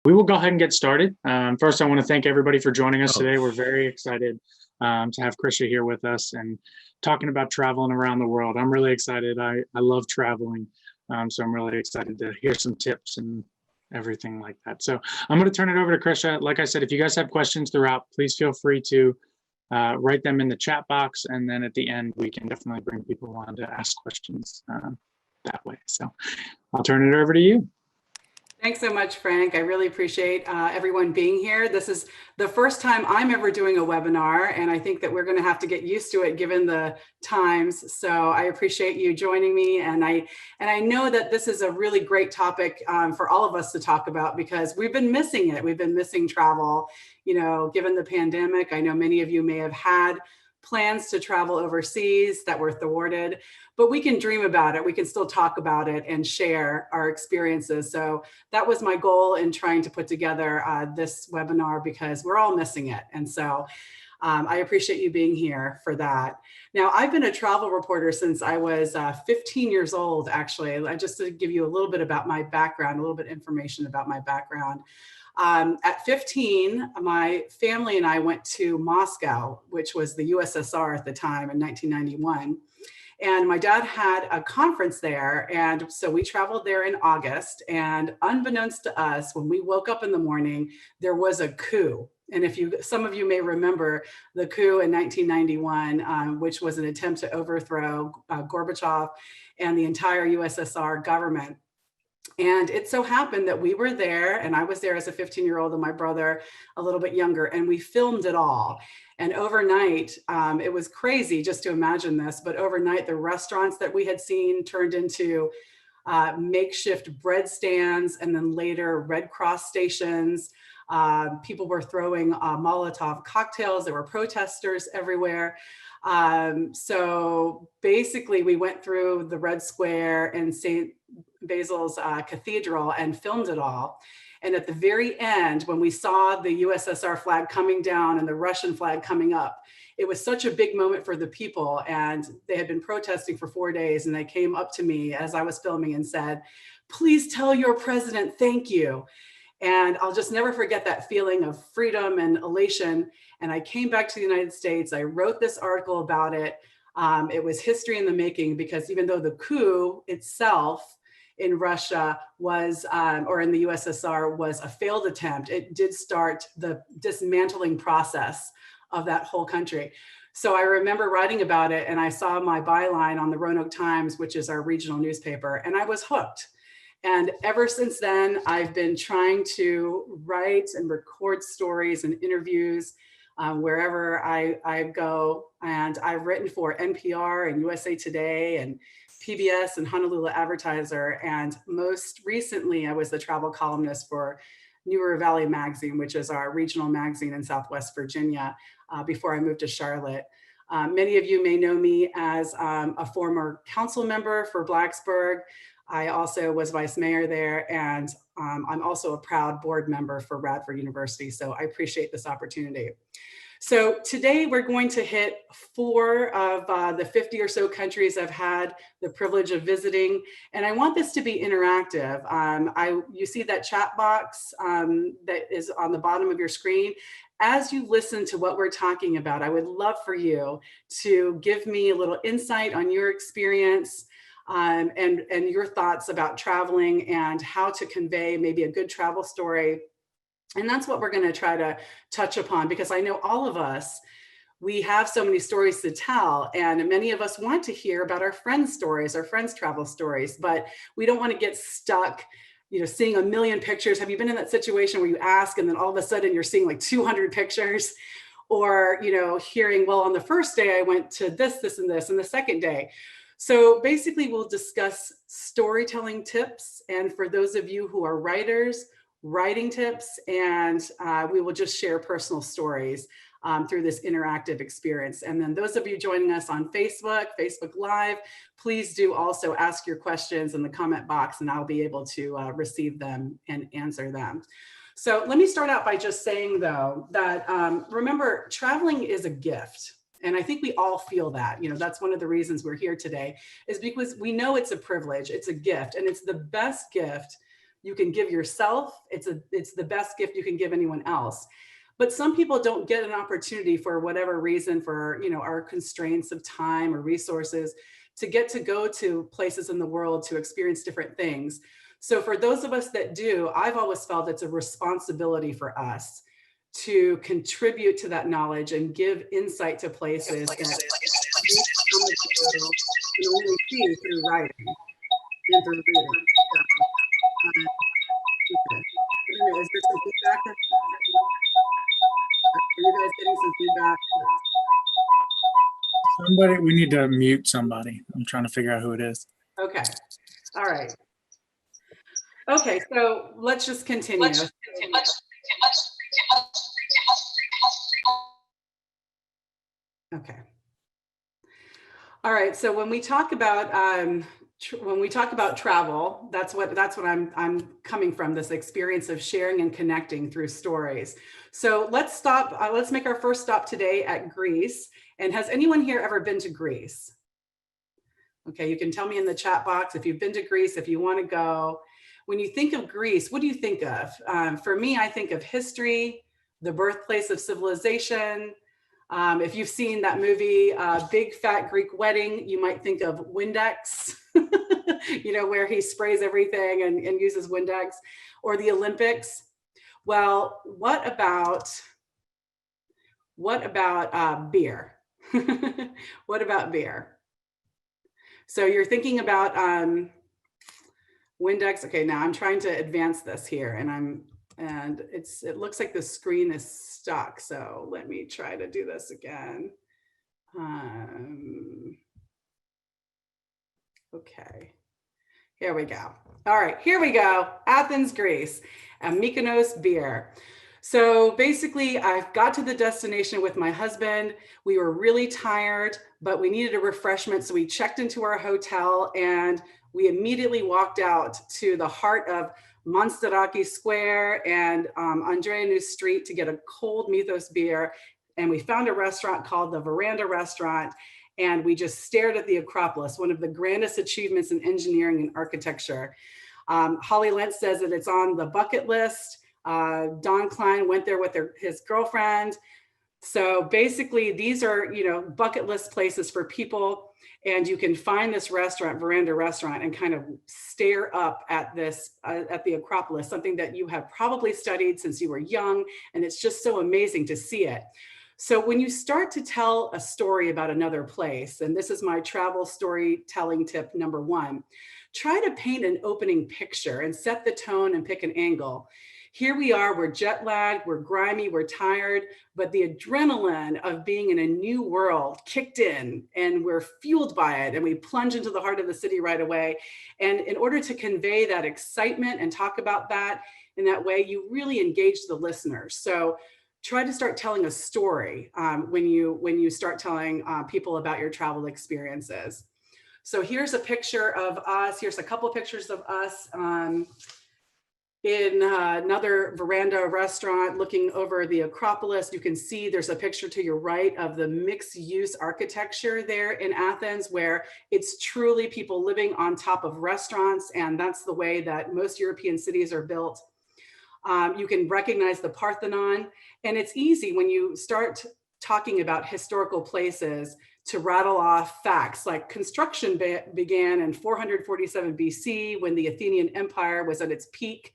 We will go ahead and get started. First, I want to thank everybody for joining us Oh, today. We're very excited to have Krisha here with us and talking about traveling around the world. I'm really excited. I love traveling, so I'm really excited to hear some tips and everything like that. So I'm going to turn it over to Krisha. Like I said, if you guys have questions throughout, please feel free to write them in the chat box, and then at the end, we can definitely bring people on to ask questions that way. So I'll turn it over to you. Thanks so much, Frank. I really appreciate everyone being here. This is the first time I'm ever doing a webinar, and I think that we're going to have to get used to it given the times. So I appreciate you joining me, and I know that this is a really great topic for all of us to talk about because we've been missing it. We've been missing travel, given the pandemic. I know many of you may have had plans to travel overseas that were thwarted, but we can dream about it. We can still talk about it and share our experiences. So that was my goal in trying to put together this webinar because we're all missing it. And so I appreciate you being here for that. Now, I've been a travel reporter since I was 15 years old, actually. Just to give you a little bit about my background, a little bit of information about my background. At 15, my family and I went to Moscow, which was the USSR at the time in 1991. And my dad had a conference there. And so we traveled there in August. And unbeknownst to us, when we woke up in the morning, there was a coup. And some of you may remember the coup in 1991, which was an attempt to overthrow Gorbachev and the entire USSR government. And it so happened that we were there, and I was there as a 15-year-old and my brother a little bit younger, and we filmed it all. And overnight, it was crazy just to imagine this, but overnight the restaurants that we had seen turned into makeshift bread stands, and then later Red Cross stations. People were throwing Molotov cocktails. There were protesters everywhere. So basically we went through the Red Square and St. Basil's Cathedral and filmed it all. And at the very end, when we saw the USSR flag coming down and the Russian flag coming up, it was such a big moment for the people. And they had been protesting for 4 days, and they came up to me as I was filming and said, "Please tell your president thank you." And I'll just never forget that feeling of freedom and elation. And I came back to the United States. I wrote this article about it. It was history in the making, because even though the coup itself in Russia was, or in the USSR, was a failed attempt, it did start the dismantling process of that whole country. So I remember writing about it, and I saw my byline on the Roanoke Times, which is our regional newspaper, and I was hooked. And ever since then, I've been trying to write and record stories and interviews wherever I go. And I've written for NPR and USA Today and PBS and Honolulu Advertiser. And most recently, I was the travel columnist for New River Valley Magazine, which is our regional magazine in Southwest Virginia, before I moved to Charlotte. Many of you may know me as a former council member for Blacksburg. I also was vice mayor there, and I'm also a proud board member for Radford University, so I appreciate this opportunity. So today we're going to hit 4 of the 50 or so countries I've had the privilege of visiting, and I want this to be interactive. You see that chat box that is on the bottom of your screen. As you listen to what we're talking about, I would love for you to give me a little insight on your experience, and your thoughts about traveling and how to convey maybe a good travel story. And that's what we're going to try to touch upon, because I know all of us, we have so many stories to tell, and many of us want to hear about our friends' stories, our friends' travel stories, but we don't want to get stuck seeing a million pictures. Have you been in that situation where you ask and then all of a sudden you're seeing like 200 pictures? Or hearing, well, on the first day I went to this, this, and this, and the second day. So basically, we'll discuss storytelling tips, and for those of you who are writers, writing tips, and we will just share personal stories through this interactive experience. And then those of you joining us on Facebook Live, please do also ask your questions in the comment box, and I'll be able to receive them and answer them. So let me start out by just saying, though, that remember, traveling is a gift. And I think we all feel that. That's one of the reasons we're here today, is because we know it's a privilege, it's a gift, and it's the best gift you can give yourself. It's the best gift you can give anyone else. But some people don't get an opportunity for whatever reason, for our constraints of time or resources, to get to go to places in the world to experience different things. So for those of us that do, I've always felt it's a responsibility for us to contribute to that knowledge and give insight to places that can only see through writing and through reading. Okay. Is there some feedback? Are you guys getting some feedback? Somebody, we need to mute somebody. I'm trying to figure out who it is. Okay. All right. Okay, so let's just continue. Okay. All right. So when we talk about travel, that's what I'm coming from, this experience of sharing and connecting through stories. So let's stop. Let's make our first stop today at Greece. And has anyone here ever been to Greece? Okay, you can tell me in the chat box if you've been to Greece, if you want to go. When you think of Greece, what do you think of? For me, I think of history, the birthplace of civilization. If you've seen that movie, Big Fat Greek Wedding, you might think of Windex, where he sprays everything and uses Windex, or the Olympics. Well, what about beer? What about beer? So you're thinking about Windex. Okay, now I'm trying to advance this here, and it looks like the screen is stuck. So let me try to do this again. Okay, here we go. All right, here we go. Athens, Greece, and Mykonos beer. So basically, I got to the destination with my husband. We were really tired, but we needed a refreshment. So we checked into our hotel and we immediately walked out to the heart of Monsteraki Square and Andreanu Street to get a cold Mythos beer. And we found a restaurant called the Veranda Restaurant. And we just stared at the Acropolis, one of the grandest achievements in engineering and architecture. Holly Lentz says that it's on the bucket list. Don Klein went there with his girlfriend. So basically these are, bucket list places for people. And you can find this restaurant, Veranda Restaurant, and kind of stare up at this, at the Acropolis, something that you have probably studied since you were young. And it's just so amazing to see it. So when you start to tell a story about another place, and this is my travel storytelling tip number 1, try to paint an opening picture and set the tone and pick an angle. Here we are, we're jet lagged, we're grimy, we're tired, but the adrenaline of being in a new world kicked in and we're fueled by it and we plunge into the heart of the city right away. And in order to convey that excitement and talk about that in that way, you really engage the listeners. So try to start telling a story when you start telling people about your travel experiences. So here's a picture of us. Here's a couple of pictures of us in another Veranda Restaurant looking over the Acropolis. You can see there's a picture to your right of the mixed use architecture there in Athens, where it's truly people living on top of restaurants. And that's the way that most European cities are built. You can recognize the Parthenon. And it's easy when you start talking about historical places to rattle off facts like construction began in 447 BC when the Athenian Empire was at its peak.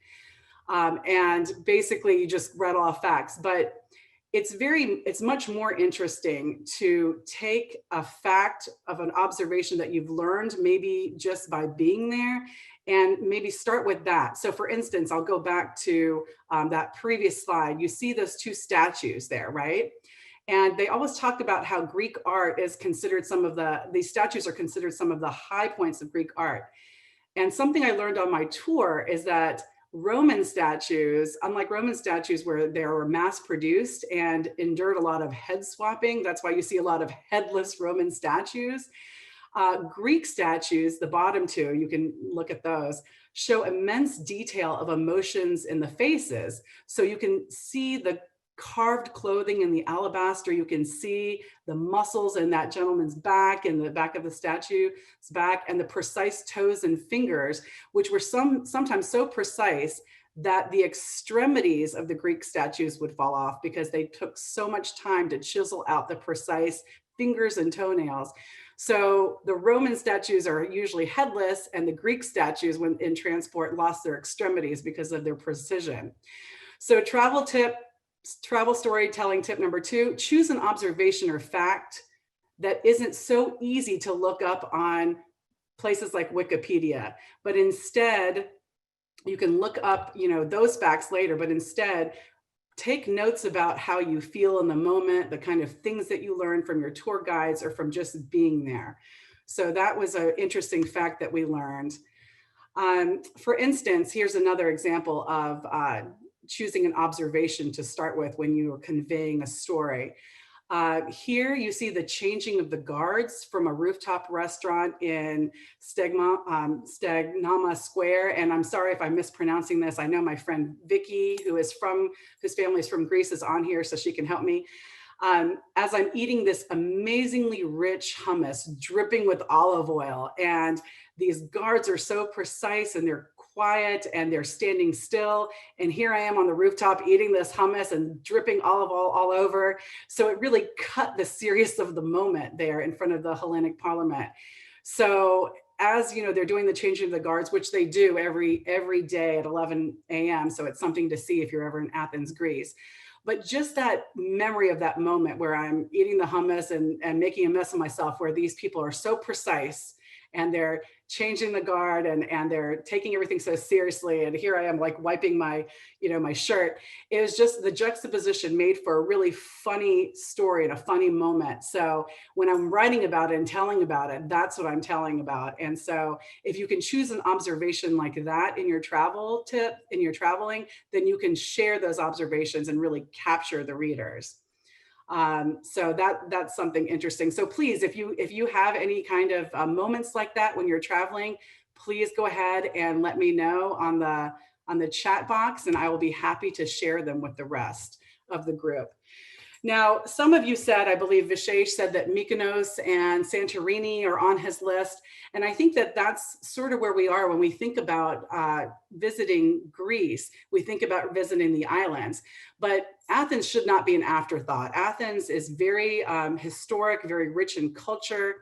And basically you just rattle off facts, but it's much more interesting to take a fact of an observation that you've learned maybe just by being there and maybe start with that. So for instance, I'll go back to that previous slide. You see those 2 statues there, right? And they always talk about how Greek art is considered these statues are considered some of the high points of Greek art. And something I learned on my tour is that Roman statues, unlike Roman statues where they were mass produced and endured a lot of head swapping, that's why you see a lot of headless Roman statues. Greek statues, the bottom 2, you can look at those, show immense detail of emotions in the faces. So you can see the carved clothing in the alabaster. You can see the muscles in that gentleman's back and the back of the statue's back, and the precise toes and fingers, which were sometimes so precise that the extremities of the Greek statues would fall off because they took so much time to chisel out the precise fingers and toenails. So the Roman statues are usually headless, and the Greek statues, when in transport, lost their extremities because of their precision. So travel storytelling tip number 2, choose an observation or fact that isn't so easy to look up on places like Wikipedia, but instead you can look up, those facts later, but instead take notes about how you feel in the moment, the kind of things that you learn from your tour guides or from just being there. So that was an interesting fact that we learned. For instance, here's another example of choosing an observation to start with when you are conveying a story. Here you see the changing of the guards from a rooftop restaurant in Stagnama Square. And I'm sorry if I'm mispronouncing this. I know my friend Vicky, whose family is from Greece, is on here, so she can help me. As I'm eating this amazingly rich hummus dripping with olive oil, and these guards are so precise and they're quiet and they're standing still. And here I am on the rooftop eating this hummus and dripping olive oil all over. So it really cut the seriousness of the moment there in front of the Hellenic Parliament. So as they're doing the changing of the guards, which they do every day at 11 a.m. So it's something to see if you're ever in Athens, Greece. But just that memory of that moment where I'm eating the hummus and making a mess of myself, where these people are so precise and they're changing the guard and they're taking everything so seriously. And here I am like wiping my shirt. It was just the juxtaposition made for a really funny story and a funny moment. So when I'm writing about it and telling about it, that's what I'm telling about. And so if you can choose an observation like that in your traveling, then you can share those observations and really capture the readers. So that's something interesting. So please, if you have any kind of moments like that when you're traveling, please go ahead and let me know on the chat box, and I will be happy to share them with the rest of the group. Now, some of you said, I believe Vishesh said that Mykonos and Santorini are on his list. And I think that that's sort of where we are when we think about visiting Greece. We think about visiting the islands, but Athens should not be an afterthought. Athens is very historic, very rich in culture.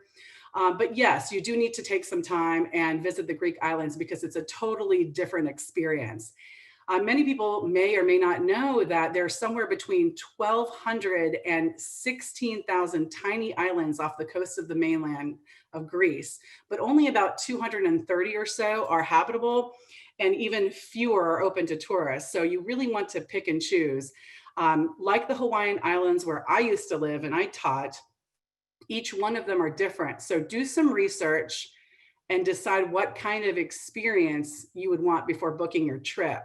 But yes, you do need to take some time and visit the Greek islands because it's a totally different experience. Many people may or may not know that there's somewhere between 1,200 and 16,000 tiny islands off the coast of the mainland of Greece, but only about 230 or so are habitable, and even fewer are open to tourists. So you really want to pick and choose. Like the Hawaiian Islands where I used to live and I taught, each one of them are different. So do some research and decide what kind of experience you would want before booking your trip.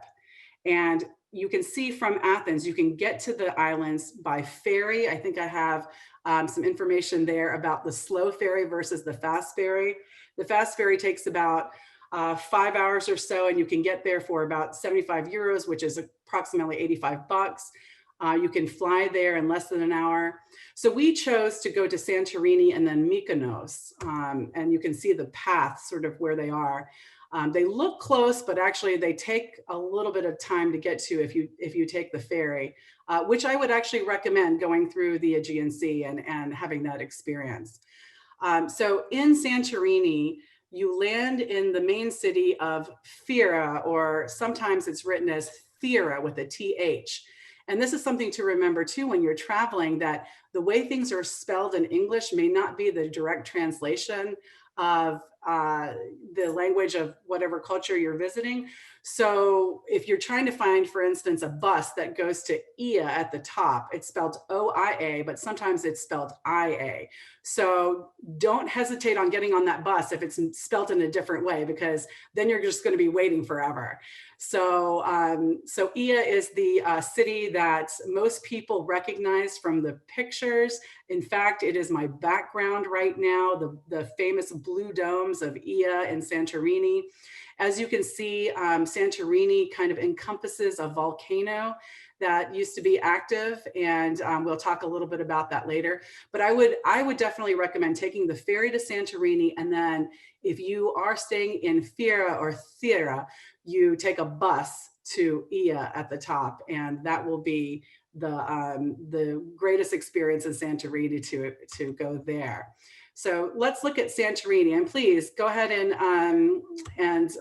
And you can see from Athens, you can get to the islands by ferry. I think I have some information there about the slow ferry versus the fast ferry. The fast ferry takes about 5 hours or so, and you can get there for about 75 euros, which is approximately 85 bucks. You can fly there in less than an hour. So we chose to go to Santorini and then Mykonos, and you can see the path sort of where they are. They look close, but actually they take a little bit of time to get to if you take the ferry, which I would actually recommend going through the Aegean Sea and having that experience. So in Santorini, you land in the main city of Thera, or sometimes it's written as Thera with a TH. And this is something to remember too when you're traveling, that the way things are spelled in English may not be the direct translation of the language of whatever culture you're visiting. So if you're trying to find, for instance, a bus that goes to Ia at the top, it's spelled O-I-A, but sometimes it's spelled I-A. So don't hesitate on getting on that bus if it's spelled in a different way, because then you're just going to be waiting forever. So, so Ia is the city that most people recognize from the pictures. In fact, it is my background right now, the famous blue domes of Ia and Santorini. As you can see, Santorini kind of encompasses a volcano that used to be active, and we'll talk a little bit about that later. But I would definitely recommend taking the ferry to Santorini, and then if you are staying in Fira or Thera, you take a bus to Ia at the top, and that will be the greatest experience in Santorini to go there. So let's look at Santorini, and please go ahead and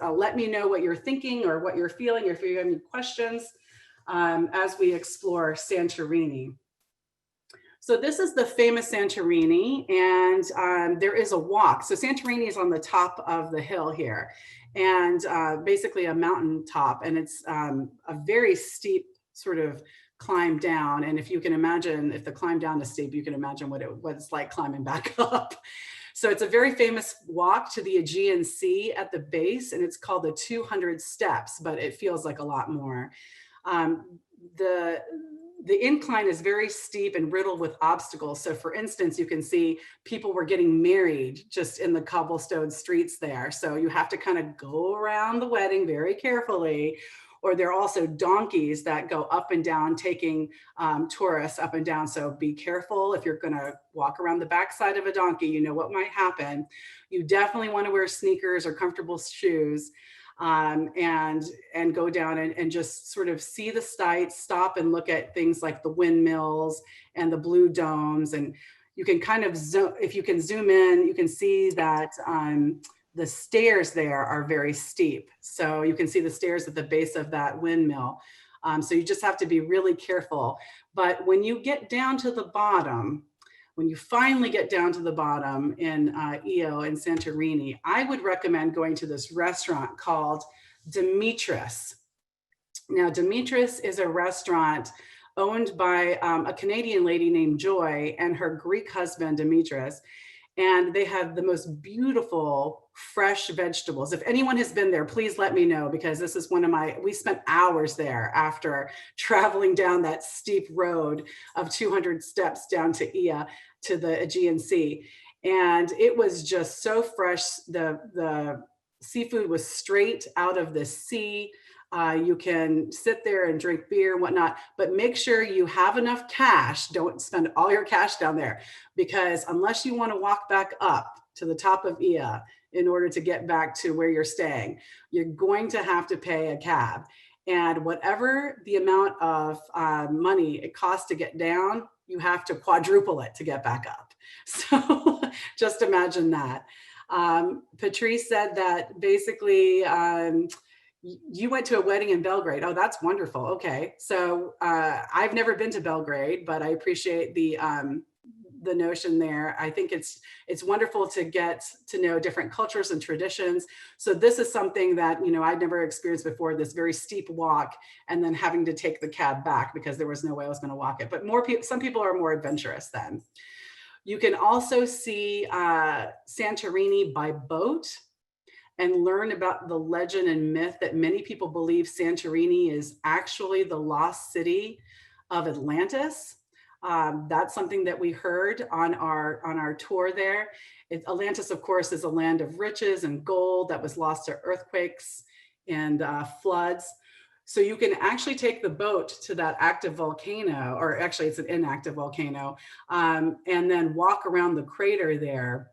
let me know what you're thinking or what you're feeling, or if you have any questions as we explore Santorini. So this is the famous Santorini, and there is a walk. So Santorini is on the top of the hill here, and basically a mountain top, and it's a very steep sort of climb down. And if you can imagine, if the climb down is steep, you can imagine what it's like climbing back up. So it's a very famous walk to the Aegean Sea at the base, and it's called the 200 steps, but it feels like a lot more. The incline is very steep and riddled with obstacles. So for instance, you can see people were getting married just in the cobblestone streets there. So you have to kind of go around the wedding very carefully. Or there are also donkeys that go up and down, taking tourists up and down. So be careful if you're gonna walk around the backside of a donkey, you know what might happen. You definitely wanna wear sneakers or comfortable shoes. And go down and just sort of see the sights, stop and look at things like the windmills and the blue domes. And you can kind of if you can zoom in, you can see that the stairs there are very steep. So you can see the stairs at the base of that windmill. So you just have to be really careful. But when you get down to the bottom, when you finally get down to the bottom in Io and Santorini, I would recommend going to this restaurant called Demetris. Now, Demetris is a restaurant owned by a Canadian lady named Joy and her Greek husband, Demetris. And they have the most beautiful fresh vegetables. If anyone has been there, please let me know, because this is we spent hours there after traveling down that steep road of 200 steps down to Ia, to the Aegean Sea. And it was just so fresh. The seafood was straight out of the sea. You can sit there and drink beer and whatnot, but make sure you have enough cash. Don't spend all your cash down there, because unless you want to walk back up to the top of Ia in order to get back to where you're staying, you're going to have to pay a cab. And whatever the amount of money it costs to get down, you have to quadruple it to get back up. So just imagine that. Patrice said that basically, you went to a wedding in Belgrade. Oh, that's wonderful. Okay. So I've never been to Belgrade, but I appreciate the notion there. I think it's wonderful to get to know different cultures and traditions. So this is something that, you know, I'd never experienced before, this very steep walk and then having to take the cab back because there was no way I was going to walk it. But some people are more adventurous then. You can also see Santorini by boat and learn about the legend and myth that many people believe Santorini is actually the lost city of Atlantis. That's something that we heard on our tour there. Atlantis, of course, is a land of riches and gold that was lost to earthquakes and floods. So you can actually take the boat to that active volcano, or actually it's an inactive volcano, and then walk around the crater there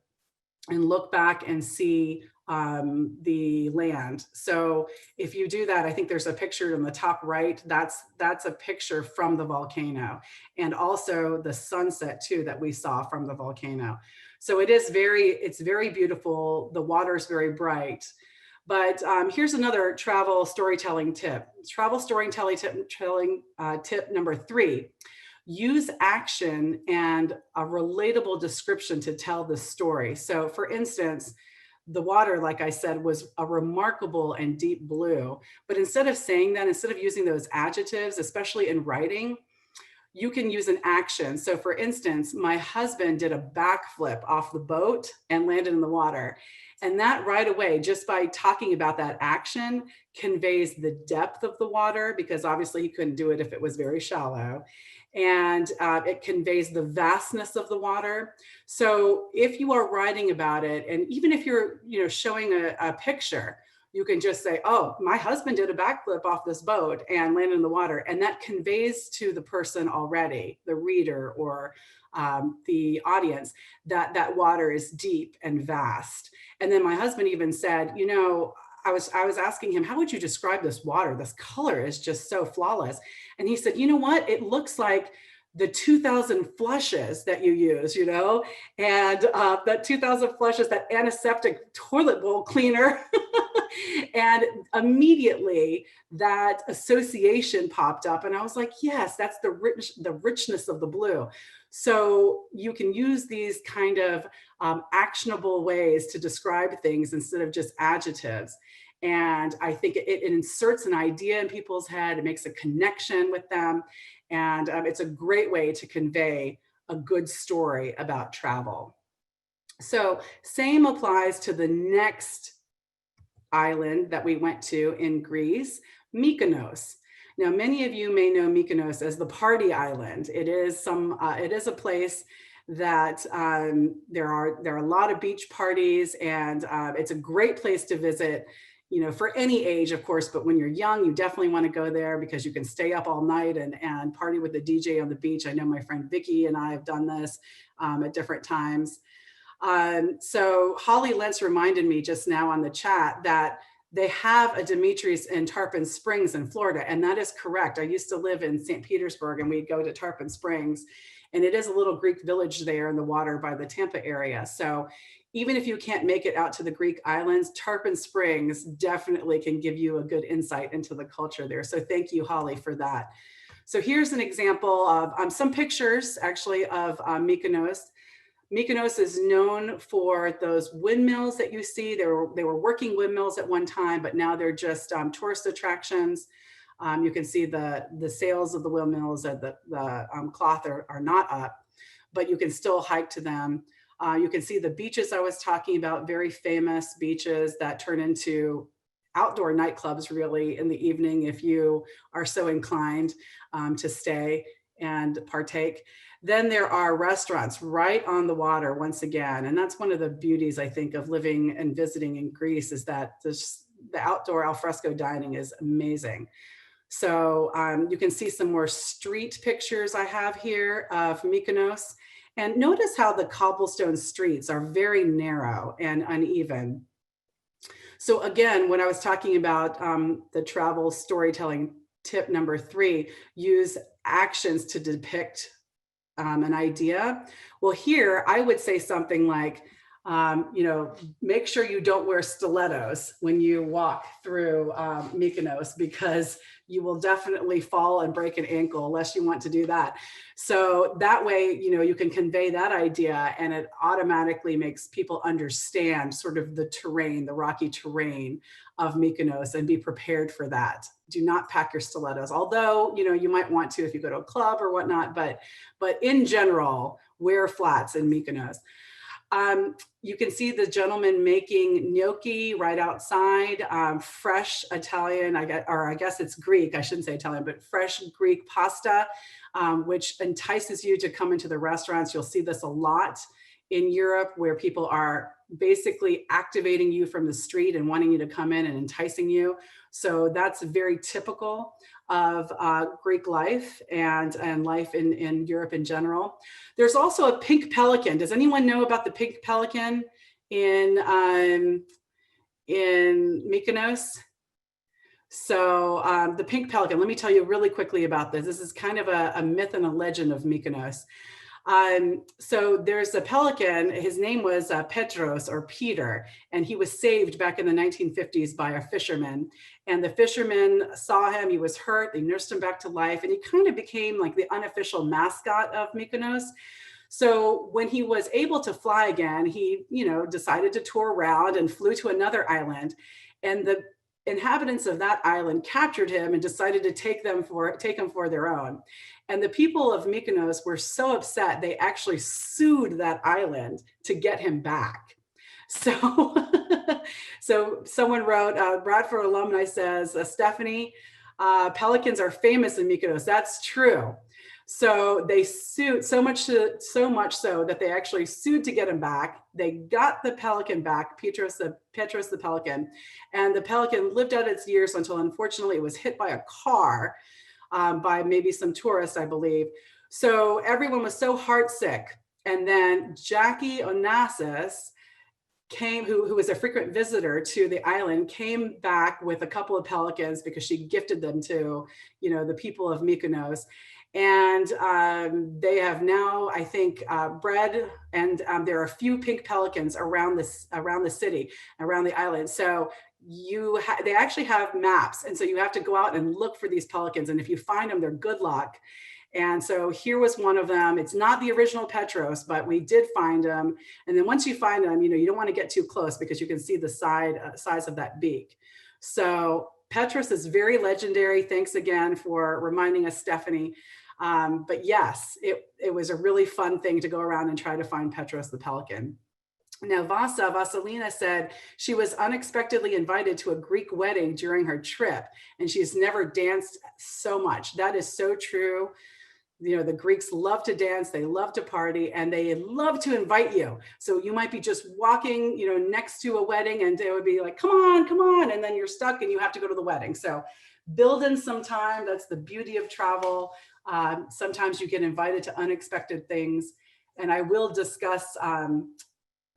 and look back and see the land. So if you do that, I think there's a picture in the top right. That's a picture from the volcano, and also the sunset too that we saw from the volcano. So it's very beautiful. The water is very bright. But here's another travel storytelling tip. Travel storytelling tip number 3. Use action and a relatable description to tell the story. So for instance, the water, like I said, was a remarkable and deep blue. But instead of saying that, instead of using those adjectives, especially in writing, you can use an action. So for instance, my husband did a backflip off the boat and landed in the water. And that right away, just by talking about that action, conveys the depth of the water, because obviously he couldn't do it if it was very shallow. And it conveys the vastness of the water. So if you are writing about it, and even if you're showing a picture, you can just say, oh, my husband did a backflip off this boat and landed in the water. And that conveys to the person already, the reader or the audience, that that water is deep and vast. And then my husband even said, you know, I was asking him, how would you describe this water? This color is just so flawless. And he said, you know what? It looks like the 2000 flushes that you use, you know, and that 2000 flushes, that antiseptic toilet bowl cleaner. And immediately that association popped up. And I was like, yes, that's the richness of the blue. So you can use these kind of actionable ways to describe things instead of just adjectives. And I think it inserts an idea in people's head. It makes a connection with them. And it's a great way to convey a good story about travel. So same applies to the next island that we went to in Greece, Mykonos. Now, many of you may know Mykonos as the party island. It is a place that there are a lot of beach parties, and it's a great place to visit, you know, for any age, of course, but when you're young, you definitely want to go there because you can stay up all night and party with the DJ on the beach. I know my friend Vicky and I have done this at different times. So Holly Lentz reminded me just now on the chat that they have a Dimitri's in Tarpon Springs in Florida, and that is correct. I used to live in St. Petersburg, and we'd go to Tarpon Springs, and it is a little Greek village there in the water by the Tampa area. So even if you can't make it out to the Greek islands, Tarpon Springs definitely can give you a good insight into the culture there. So thank you, Holly, for that. So here's an example of some pictures actually of Mykonos. Mykonos is known for those windmills that you see. They were working windmills at one time, but now they're just tourist attractions. You can see the sails of the windmills and the cloth are not up, but you can still hike to them. You can see the beaches I was talking about, very famous beaches that turn into outdoor nightclubs really in the evening if you are so inclined to stay and partake. Then there are restaurants right on the water once again. And that's one of the beauties, I think, of living and visiting in Greece is that the outdoor alfresco dining is amazing. So you can see some more street pictures I have here of Mykonos. And notice how the cobblestone streets are very narrow and uneven. So again, when I was talking about the travel storytelling tip number 3, use actions to depict an idea. Well, here I would say something like, you know, make sure you don't wear stilettos when you walk through Mykonos, because you will definitely fall and break an ankle unless you want to do that. So that way, you know, you can convey that idea and it automatically makes people understand sort of the terrain, the rocky terrain of Mykonos, and be prepared for that. Do not pack your stilettos, although, you know, you might want to if you go to a club or whatnot, but in general, wear flats in Mykonos. You can see the gentleman making gnocchi right outside, fresh Italian, I guess it's Greek, I shouldn't say Italian, but fresh Greek pasta, which entices you to come into the restaurants. You'll see this a lot in Europe, where people are basically activating you from the street and wanting you to come in and enticing you. So that's very typical of Greek life and life in Europe in general. There's also a pink pelican. Does anyone know about the pink pelican in Mykonos? So the pink pelican, let me tell you really quickly about this. This is kind of a myth and a legend of Mykonos. So there's a pelican, his name was Petros or Peter, and he was saved back in the 1950s by a fisherman. And the fisherman saw him, he was hurt, they nursed him back to life, and he kind of became like the unofficial mascot of Mykonos. So when he was able to fly again, he, you know, decided to tour around and flew to another island. And the inhabitants of that island captured him and decided to take him for their own. And the people of Mykonos were so upset, they actually sued that island to get him back. So, so someone wrote, Radford Alumni says, Stephanie, pelicans are famous in Mykonos. That's true. So they sued so much so that they actually sued to get him back. They got the pelican back, Petros the pelican, and the pelican lived out its years until unfortunately it was hit by a car, by maybe some tourists, I believe. So everyone was so heartsick. And then Jackie Onassis came, who was a frequent visitor to the island, came back with a couple of pelicans because she gifted them to, the people of Mykonos. And they have now, I think, bred, and there are a few pink pelicans around the city, around the island. So they actually have maps, and so you have to go out and look for these pelicans. And if you find them, they're good luck. And so here was one of them. It's not the original Petros, but we did find them. And then once you find them, you don't want to get too close because you can see the size of that beak. So Petros is very legendary. Thanks again for reminding us, Stephanie. But yes, it was a really fun thing to go around and try to find Petros the pelican. Now, Vasilina said she was unexpectedly invited to a Greek wedding during her trip, and she's never danced so much. That is so true. The Greeks love to dance, they love to party, and they love to invite you. So you might be just walking, next to a wedding, and they would be like, come on, and then you're stuck and you have to go to the wedding. So build in some time. That's the beauty of travel. Sometimes you get invited to unexpected things. And I will discuss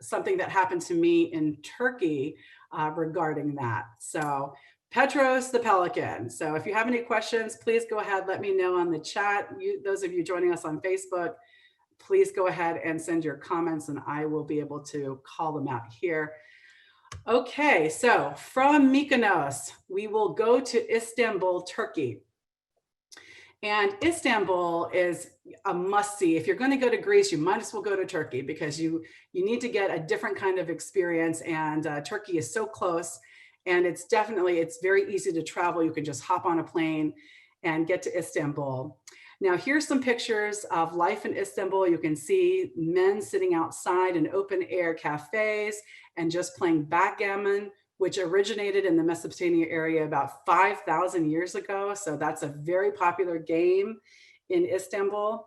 something that happened to me in Turkey regarding that. So Petros the pelican. So if you have any questions, please go ahead, let me know on the chat. Those of you joining us on Facebook, please go ahead and send your comments and I will be able to call them out here. Okay, so from Mykonos, we will go to Istanbul, Turkey. And Istanbul is a must-see. If you're going to go to Greece, you might as well go to Turkey because you need to get a different kind of experience. And Turkey is so close, and it's very easy to travel. You can just hop on a plane and get to Istanbul. Now, here's some pictures of life in Istanbul. You can see men sitting outside in open air cafes and just playing backgammon, which originated in the Mesopotamia area about 5,000 years ago. So that's a very popular game in Istanbul.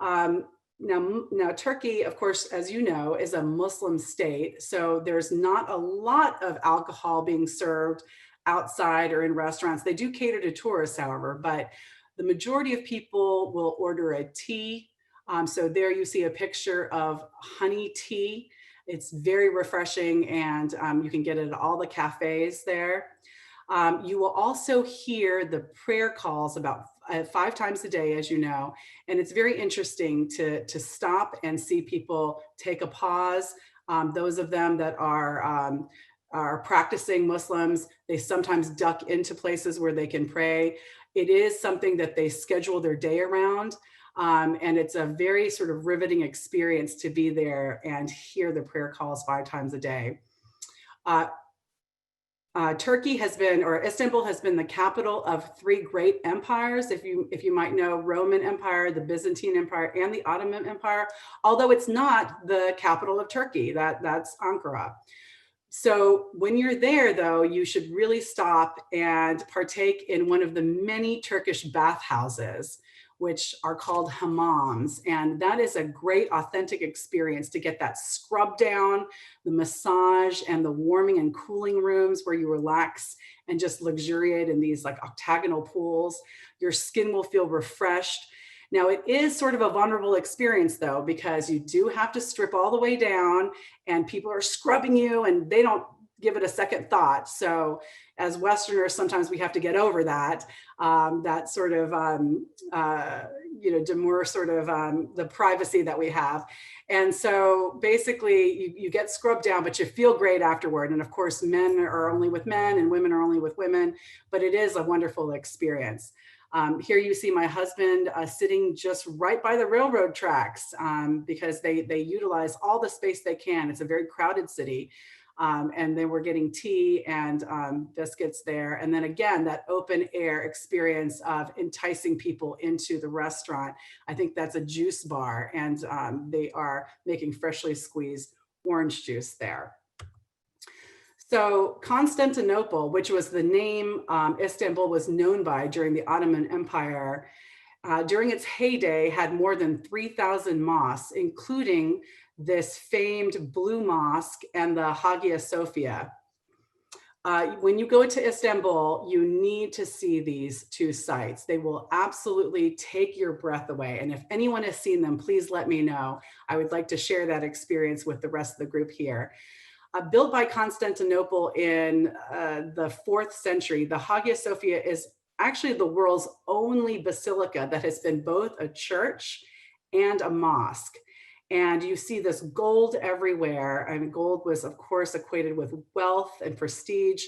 Now, Turkey, of course, as you know, is a Muslim state. So there's not a lot of alcohol being served outside or in restaurants. They do cater to tourists, however, but the majority of people will order a tea. So there you see a picture of honey tea. It's very refreshing, and you can get it at all the cafes there. You will also hear the prayer calls about 5 times a day, as you know, and it's very interesting to stop and see people take a pause. Those of them that are practicing Muslims, they sometimes duck into places where they can pray. It is something that they schedule their day around. And it's a very sort of riveting experience to be there and hear the prayer calls 5 times a day. Turkey has been, or Istanbul has been, the capital of 3 great empires. If you might know, Roman Empire, the Byzantine Empire, and the Ottoman Empire, although it's not the capital of Turkey, that's Ankara. So when you're there, though, you should really stop and partake in one of the many Turkish bathhouses, which are called hammams. And that is a great, authentic experience to get that scrub down, the massage, and the warming and cooling rooms where you relax and just luxuriate in these like octagonal pools. Your skin will feel refreshed. Now, it is sort of a vulnerable experience, though, because you do have to strip all the way down and people are scrubbing you and they don't give it a second thought. So as Westerners, sometimes we have to get over that, that sort of, demure sort of the privacy that we have. And so basically you get scrubbed down, but you feel great afterward. And of course, men are only with men and women are only with women, but it is a wonderful experience. Here you see my husband sitting just right by the railroad tracks because they utilize all the space they can. It's a very crowded city. And then we're getting tea and biscuits there. And then again, that open air experience of enticing people into the restaurant. I think that's a juice bar, and they are making freshly squeezed orange juice there. So Constantinople, which was the name Istanbul was known by during the Ottoman Empire, during its heyday, had more than 3,000 mosques, including this famed Blue Mosque and the Hagia Sophia. When you go to Istanbul, you need to see these two sites. They will absolutely take your breath away. And if anyone has seen them, please let me know. I would like to share that experience with the rest of the group here. Built by Constantinople in the 4th century, the Hagia Sophia is actually the world's only basilica that has been both a church and a mosque. And you see this gold everywhere. And gold was, of course, equated with wealth and prestige.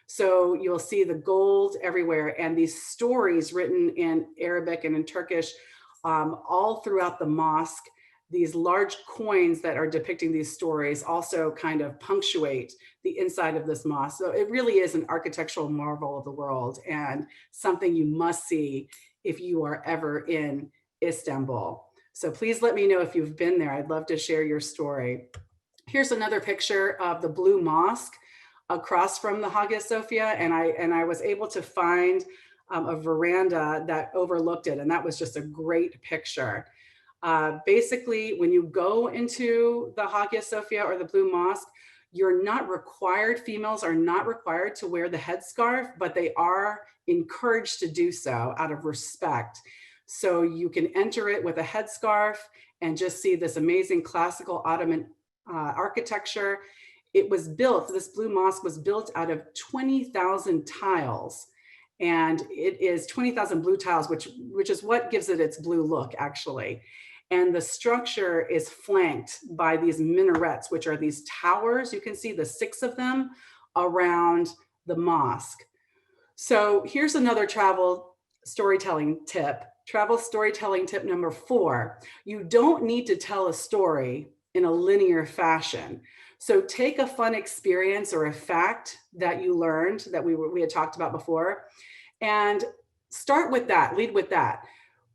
So you'll see the gold everywhere. And these stories written in Arabic and in Turkish all throughout the mosque. These large coins that are depicting these stories also kind of punctuate the inside of this mosque. So it really is an architectural marvel of the world and something you must see if you are ever in Istanbul. So please let me know if you've been there. I'd love to share your story. Here's another picture of the Blue Mosque across from the Hagia Sophia. And I was able to find a veranda that overlooked it. And that was just a great picture. Basically, when you go into the Hagia Sophia or the Blue Mosque, you're not required, females are not required to wear the headscarf, but they are encouraged to do so out of respect. So you can enter it with a headscarf and just see this amazing classical Ottoman architecture. It was built, this Blue Mosque was built out of 20,000 tiles. And it is 20,000 blue tiles, which is what gives it its blue look, actually. And the structure is flanked by these minarets, which are these towers. You can see the 6 of them around the mosque. So here's another travel storytelling tip. Travel storytelling tip number 4. You don't need to tell a story in a linear fashion. So take a fun experience or a fact that you learned that we had talked about before, and start with that, lead with that.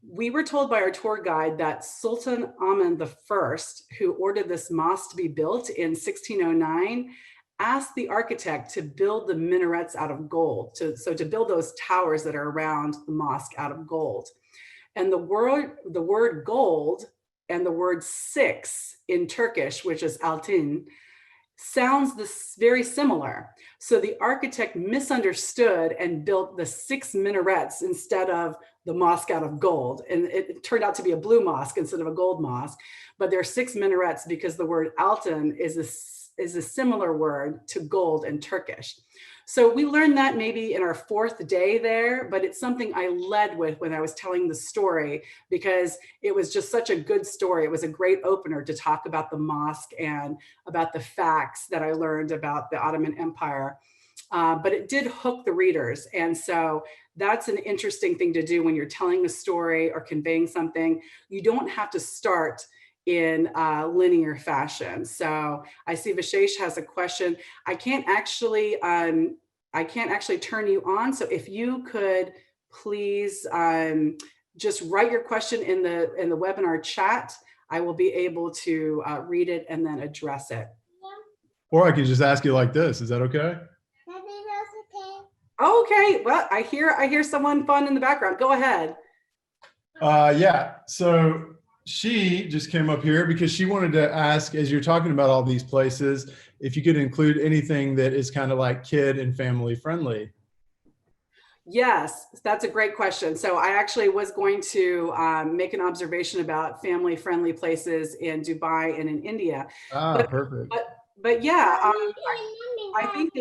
We were told by our tour guide that Sultan Ahmed I, who ordered this mosque to be built in 1609, asked the architect to build the minarets out of gold, so to build those towers that are around the mosque out of gold. And the word gold and the word 6 in Turkish, which is altın, sounds very similar. So the architect misunderstood and built the 6 minarets instead of the mosque out of gold. And it turned out to be a blue mosque instead of a gold mosque. But there are 6 minarets because the word altın is a similar word to gold in Turkish. So we learned that maybe in our 4th day there, but it's something I led with when I was telling the story because it was just such a good story. It was a great opener to talk about the mosque and about the facts that I learned about the Ottoman Empire. But it did hook the readers. And so that's an interesting thing to do when you're telling a story or conveying something. You don't have to start in linear fashion. So I see Vishesh has a question. I can't actually turn you on. So if you could please just write your question in the webinar chat, I will be able to read it and then address it. Or I could just ask you like this. Is that okay? Okay. Well, I hear someone fun in the background. Go ahead. Yeah. So she just came up here because she wanted to ask, as you're talking about all these places, if you could include anything that is kind of like kid and family friendly. Yes, that's a great question. So I actually was going to make an observation about family friendly places in Dubai and in India. Perfect. But yeah, I think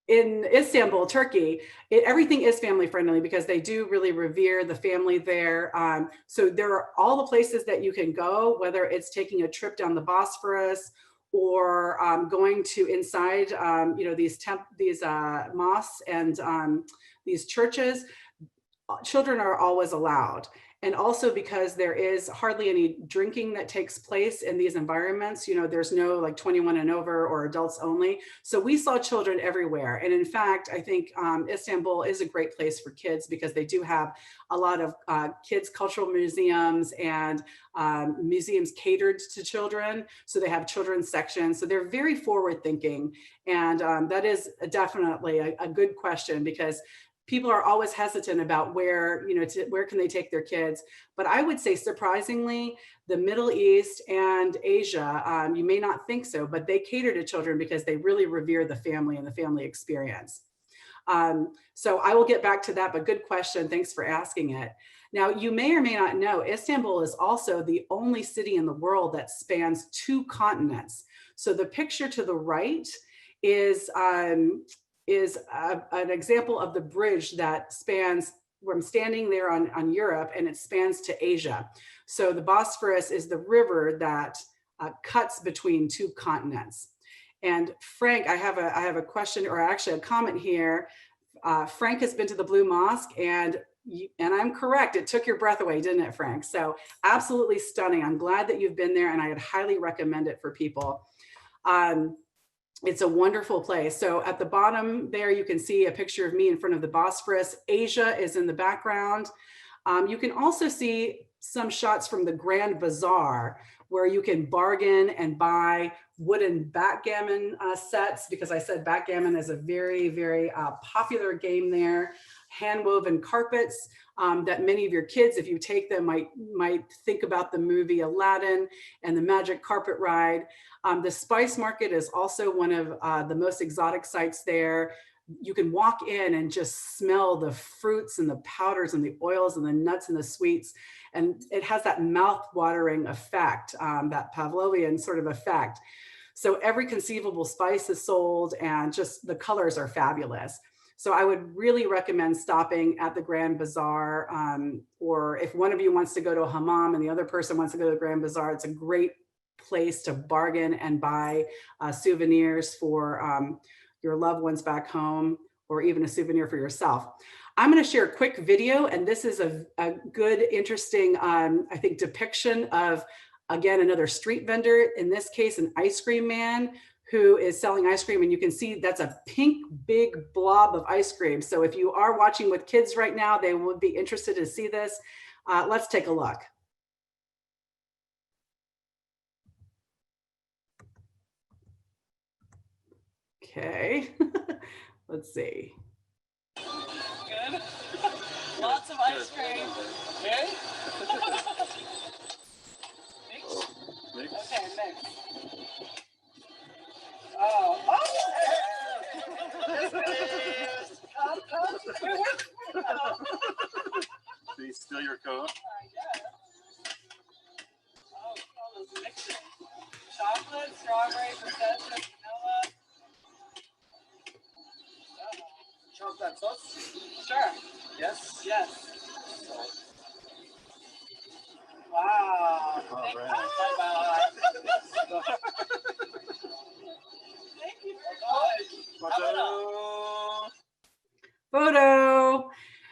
in Istanbul, Turkey, everything is family friendly because they do really revere the family there. So there are all the places that you can go, whether it's taking a trip down the Bosphorus or going to inside, these mosques and these churches. Children are always allowed. And also because there is hardly any drinking that takes place in these environments. You know, there's no like 21 and over or adults only. So we saw children everywhere. And in fact, I think Istanbul is a great place for kids because they do have a lot of kids' cultural museums and museums catered to children. So they have children's sections. So they're very forward thinking. And that is definitely a good question, because people are always hesitant about where, you know, where can they take their kids. But I would say, surprisingly, the Middle East and Asia, you may not think so, but they cater to children because they really revere the family and the family experience. So I will get back to that, but good question. Thanks for asking it. Now, you may or may not know, Istanbul is also the only city in the world that spans 2 continents. So the picture to the right is an example of the bridge that spans, where I'm standing there on Europe, and it spans to Asia. So the Bosphorus is the river that cuts between 2 continents. And Frank, I have a question, or actually a comment here. Frank has been to the Blue Mosque, and I'm correct, it took your breath away, didn't it, Frank? So absolutely stunning. I'm glad that you've been there, and I would highly recommend it for people. It's a wonderful place. So at the bottom there, you can see a picture of me in front of the Bosphorus. Asia is in the background. You can also see some shots from the Grand Bazaar, where you can bargain and buy wooden backgammon sets, because I said backgammon is a very, very popular game there. Hand-woven carpets that many of your kids, if you take them, might think about the movie Aladdin and the magic carpet ride. The spice market is also one of the most exotic sites there. You can walk in and just smell the fruits and the powders and the oils and the nuts and the sweets. And it has that mouth-watering effect, that Pavlovian sort of effect. So every conceivable spice is sold, and just the colors are fabulous. So I would really recommend stopping at the Grand Bazaar, or if one of you wants to go to a hammam and the other person wants to go to the Grand Bazaar, it's a great place to bargain and buy souvenirs for your loved ones back home, or even a souvenir for yourself. I'm going to share a quick video, and this is a good, interesting, I think, depiction of, again, another street vendor, in this case, an ice cream man who is selling ice cream. And you can see that's a pink, big blob of ice cream. So if you are watching with kids right now, they would be interested to see this. Let's take a look. Okay, let's see. Good. Lots of ice cream. Okay. Mix. Okay, mix. Oh. Did he steal your coat? Yeah. Oh, those mixing. Chocolate, strawberry, pistachio, vanilla. Chocolate sauce? Sure. Yes. Yes. Wow. All Thank right. you. Thank you very much. Photo.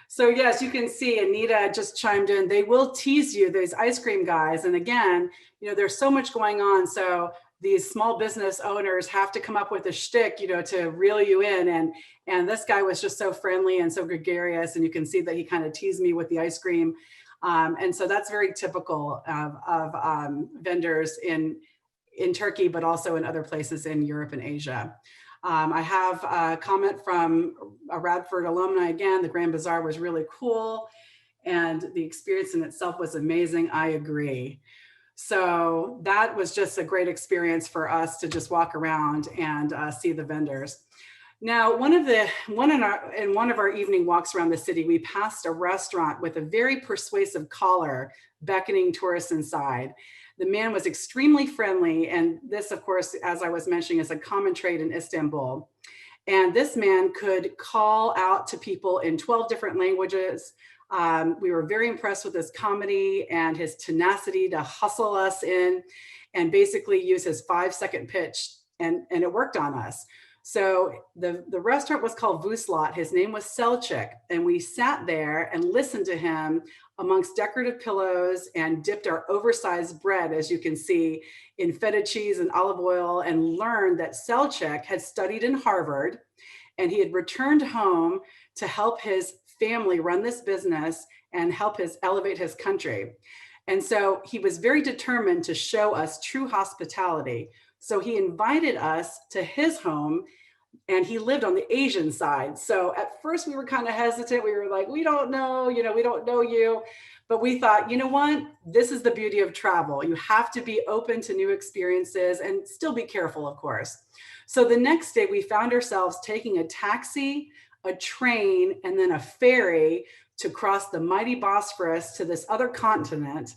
So yes, you can see Anita just chimed in. They will tease you, those ice cream guys. And again, you know, there's so much going on. So these small business owners have to come up with a shtick, you know, to reel you in. And this guy was just so friendly and so gregarious. And you can see that he kind of teased me with the ice cream. And so that's very typical of vendors in Turkey, but also in other places in Europe and Asia. I have a comment from a Radford alumni. Again, the Grand Bazaar was really cool, and the experience in itself was amazing. I agree. So that was just a great experience for us to just walk around and see the vendors. Now, in one of our evening walks around the city, we passed a restaurant with a very persuasive caller beckoning tourists inside. The man was extremely friendly, and this, of course, as I was mentioning, is a common trait in Istanbul. And this man could call out to people in 12 different languages. We were very impressed with his comedy and his tenacity to hustle us in and basically use his 5-second pitch, and it worked on us. So the restaurant was called Vuslat. His name was Selçuk, and we sat there and listened to him amongst decorative pillows and dipped our oversized bread, as you can see, in feta cheese and olive oil, and learned that Selchuk had studied in Harvard and he had returned home to help his family run this business and help elevate his country. And so he was very determined to show us true hospitality. So he invited us to his home, and he lived on the Asian side. So at first we were kind of hesitant. We were like, we don't know, we don't know you. But we thought, you know what? This is the beauty of travel. You have to be open to new experiences and still be careful, of course. So the next day we found ourselves taking a taxi, a train, and then a ferry to cross the mighty Bosphorus to this other continent.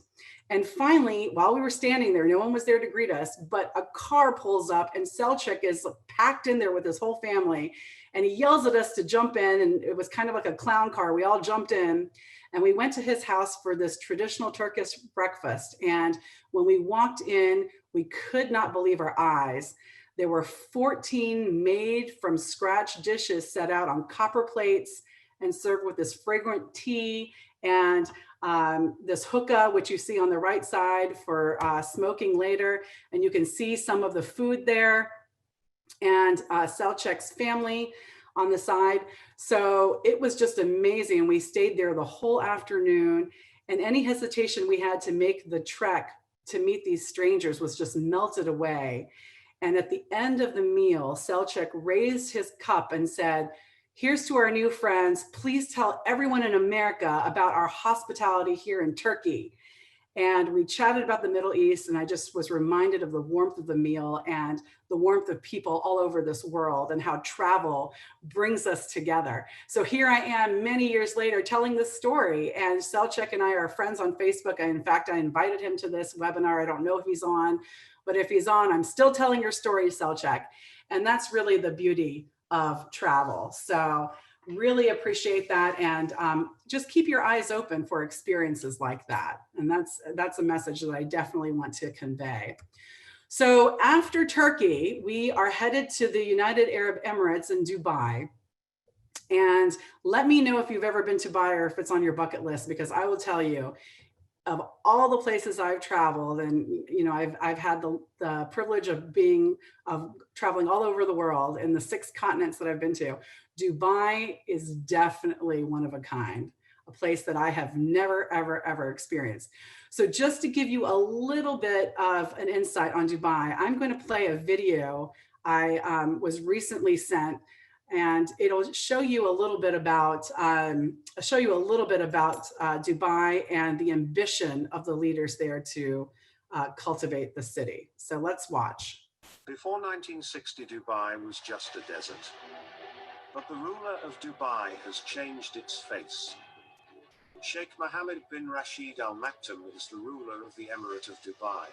And finally, while we were standing there, no one was there to greet us, but a car pulls up and Selchuk is packed in there with his whole family. And he yells at us to jump in, and it was kind of like a clown car. We all jumped in and we went to his house for this traditional Turkish breakfast. And when we walked in, we could not believe our eyes. There were 14 made from scratch dishes set out on copper plates and served with this fragrant tea and this hookah, which you see on the right side for smoking later. And you can see some of the food there, and Selchuk's family on the side. So it was just amazing. We stayed there the whole afternoon, and any hesitation we had to make the trek to meet these strangers was just melted away. And at the end of the meal, Selchuk raised his cup and said, "Here's to our new friends. Please tell everyone in America about our hospitality here in Turkey." And we chatted about the Middle East, and I just was reminded of the warmth of the meal and the warmth of people all over this world and how travel brings us together. So here I am many years later telling this story, and Selchuk and I are friends on Facebook. In fact, I invited him to this webinar. I don't know if he's on, but if he's on, I'm still telling your story, Selchuk. And that's really the beauty of travel. So really appreciate that, and just keep your eyes open for experiences like that. And that's a message that I definitely want to convey. So after Turkey, we are headed to the United Arab Emirates in Dubai. And let me know if you've ever been to Dubai or if it's on your bucket list, because I will tell you, of all the places I've traveled, and I've had the privilege of traveling all over the world in the 6 continents that I've been to, Dubai is definitely one of a kind, a place that I have never, ever experienced. So just to give you a little bit of an insight on Dubai, I'm going to play a video I was recently sent, and it'll show you a little bit about Dubai and the ambition of the leaders there to cultivate the city. So let's watch. Before 1960, Dubai was just a desert. But the ruler of Dubai has changed its face. Sheikh Mohammed bin Rashid Al Maktoum is the ruler of the Emirate of Dubai.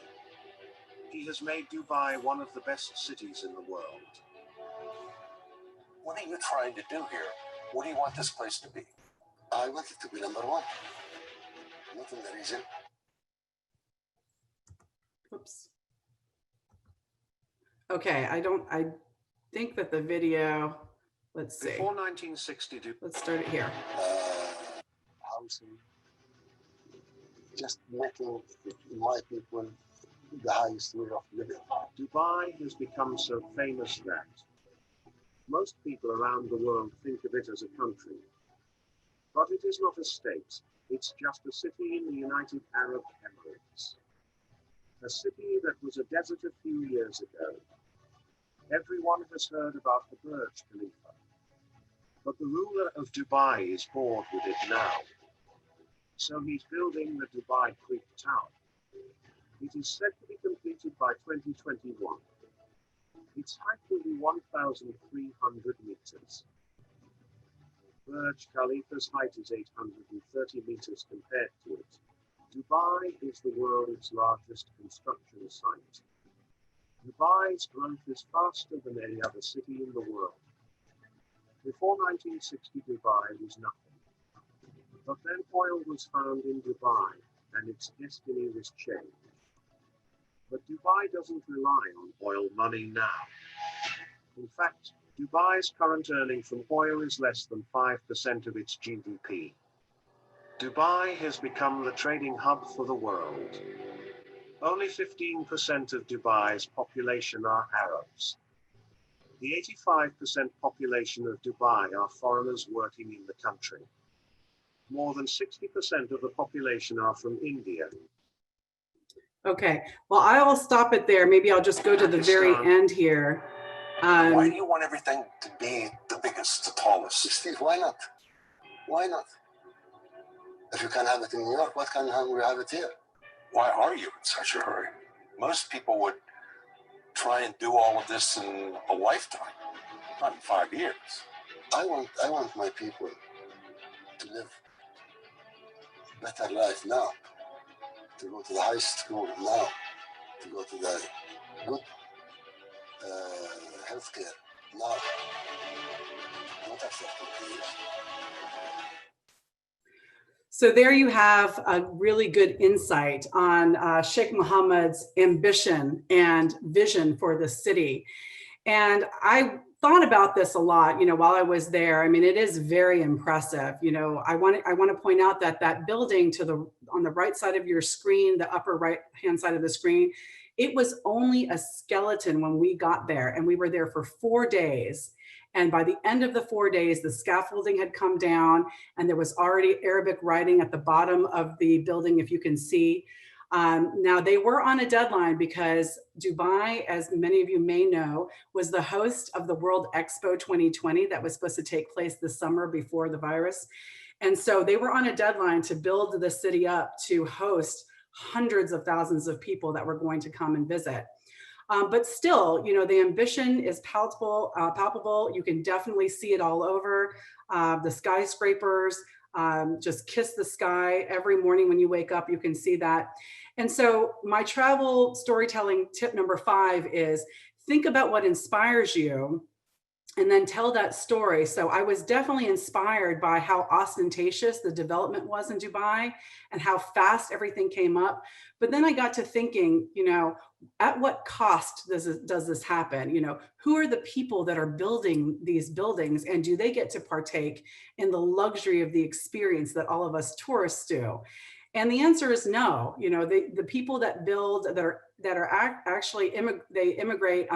He has made Dubai one of the best cities in the world. What are you trying to do here? What do you want this place to be? I want it to be number one. Not in the region. Oops. Okay, I think that the video, let's see. Before 1960, Let's start it here. Housing, just making my people the highest way of living. Dubai has become so famous that most people around the world think of it as a country. But it is not a state. It's just a city in the United Arab Emirates. A city that was a desert a few years ago. Everyone has heard about the Burj Khalifa. But the ruler of Dubai is bored with it now. So he's building the Dubai Creek Tower. It is said to be completed by 2021. Its height will be 1,300 meters. Burj Khalifa's height is 830 meters compared to it. Dubai is the world's largest construction site. Dubai's growth is faster than any other city in the world. Before 1960, Dubai was nothing. But then oil was found in Dubai, and its destiny was changed. But Dubai doesn't rely on oil money now. In fact, Dubai's current earning from oil is less than 5% of its GDP. Dubai has become the trading hub for the world. Only 15% of Dubai's population are Arabs. The 85% population of Dubai are foreigners working in the country. More than 60% of the population are from India. Okay, well, I'll stop it there. Maybe I'll just go to the very end here. Why do you want everything to be the biggest, the tallest? Steve, why not? Why not? If you can have it in New York, what can we have it here? Why are you in such a hurry? Most people would try and do all of this in a lifetime, not in 5 years. I want my people to live better life now, to go to the high school now, to go to the good healthcare now, not after 20 years. So there you have a really good insight on Sheikh Mohammed's ambition and vision for the city. And I thought about this a lot, while I was there. I mean, it is very impressive. I want to point out that that building on the right side of your screen, the upper right hand side of the screen, it was only a skeleton when we got there, and we were there for 4 days. And by the end of the 4 days, the scaffolding had come down and there was already Arabic writing at the bottom of the building, if you can see. Now, they were on a deadline because Dubai, as many of you may know, was the host of the World Expo 2020 that was supposed to take place this summer before the virus. And so they were on a deadline to build the city up to host hundreds of thousands of people that were going to come and visit. But still, the ambition is palpable. You can definitely see it all over. The skyscrapers, just kiss the sky every morning when you wake up, you can see that. And so my travel storytelling tip number 5 is think about what inspires you and then tell that story. So I was definitely inspired by how ostentatious the development was in Dubai and how fast everything came up. But then I got to thinking, at what cost does this happen? Who are the people that are building these buildings, and do they get to partake in the luxury of the experience that all of us tourists do? And the answer is no. The people that build, that are actually they immigrate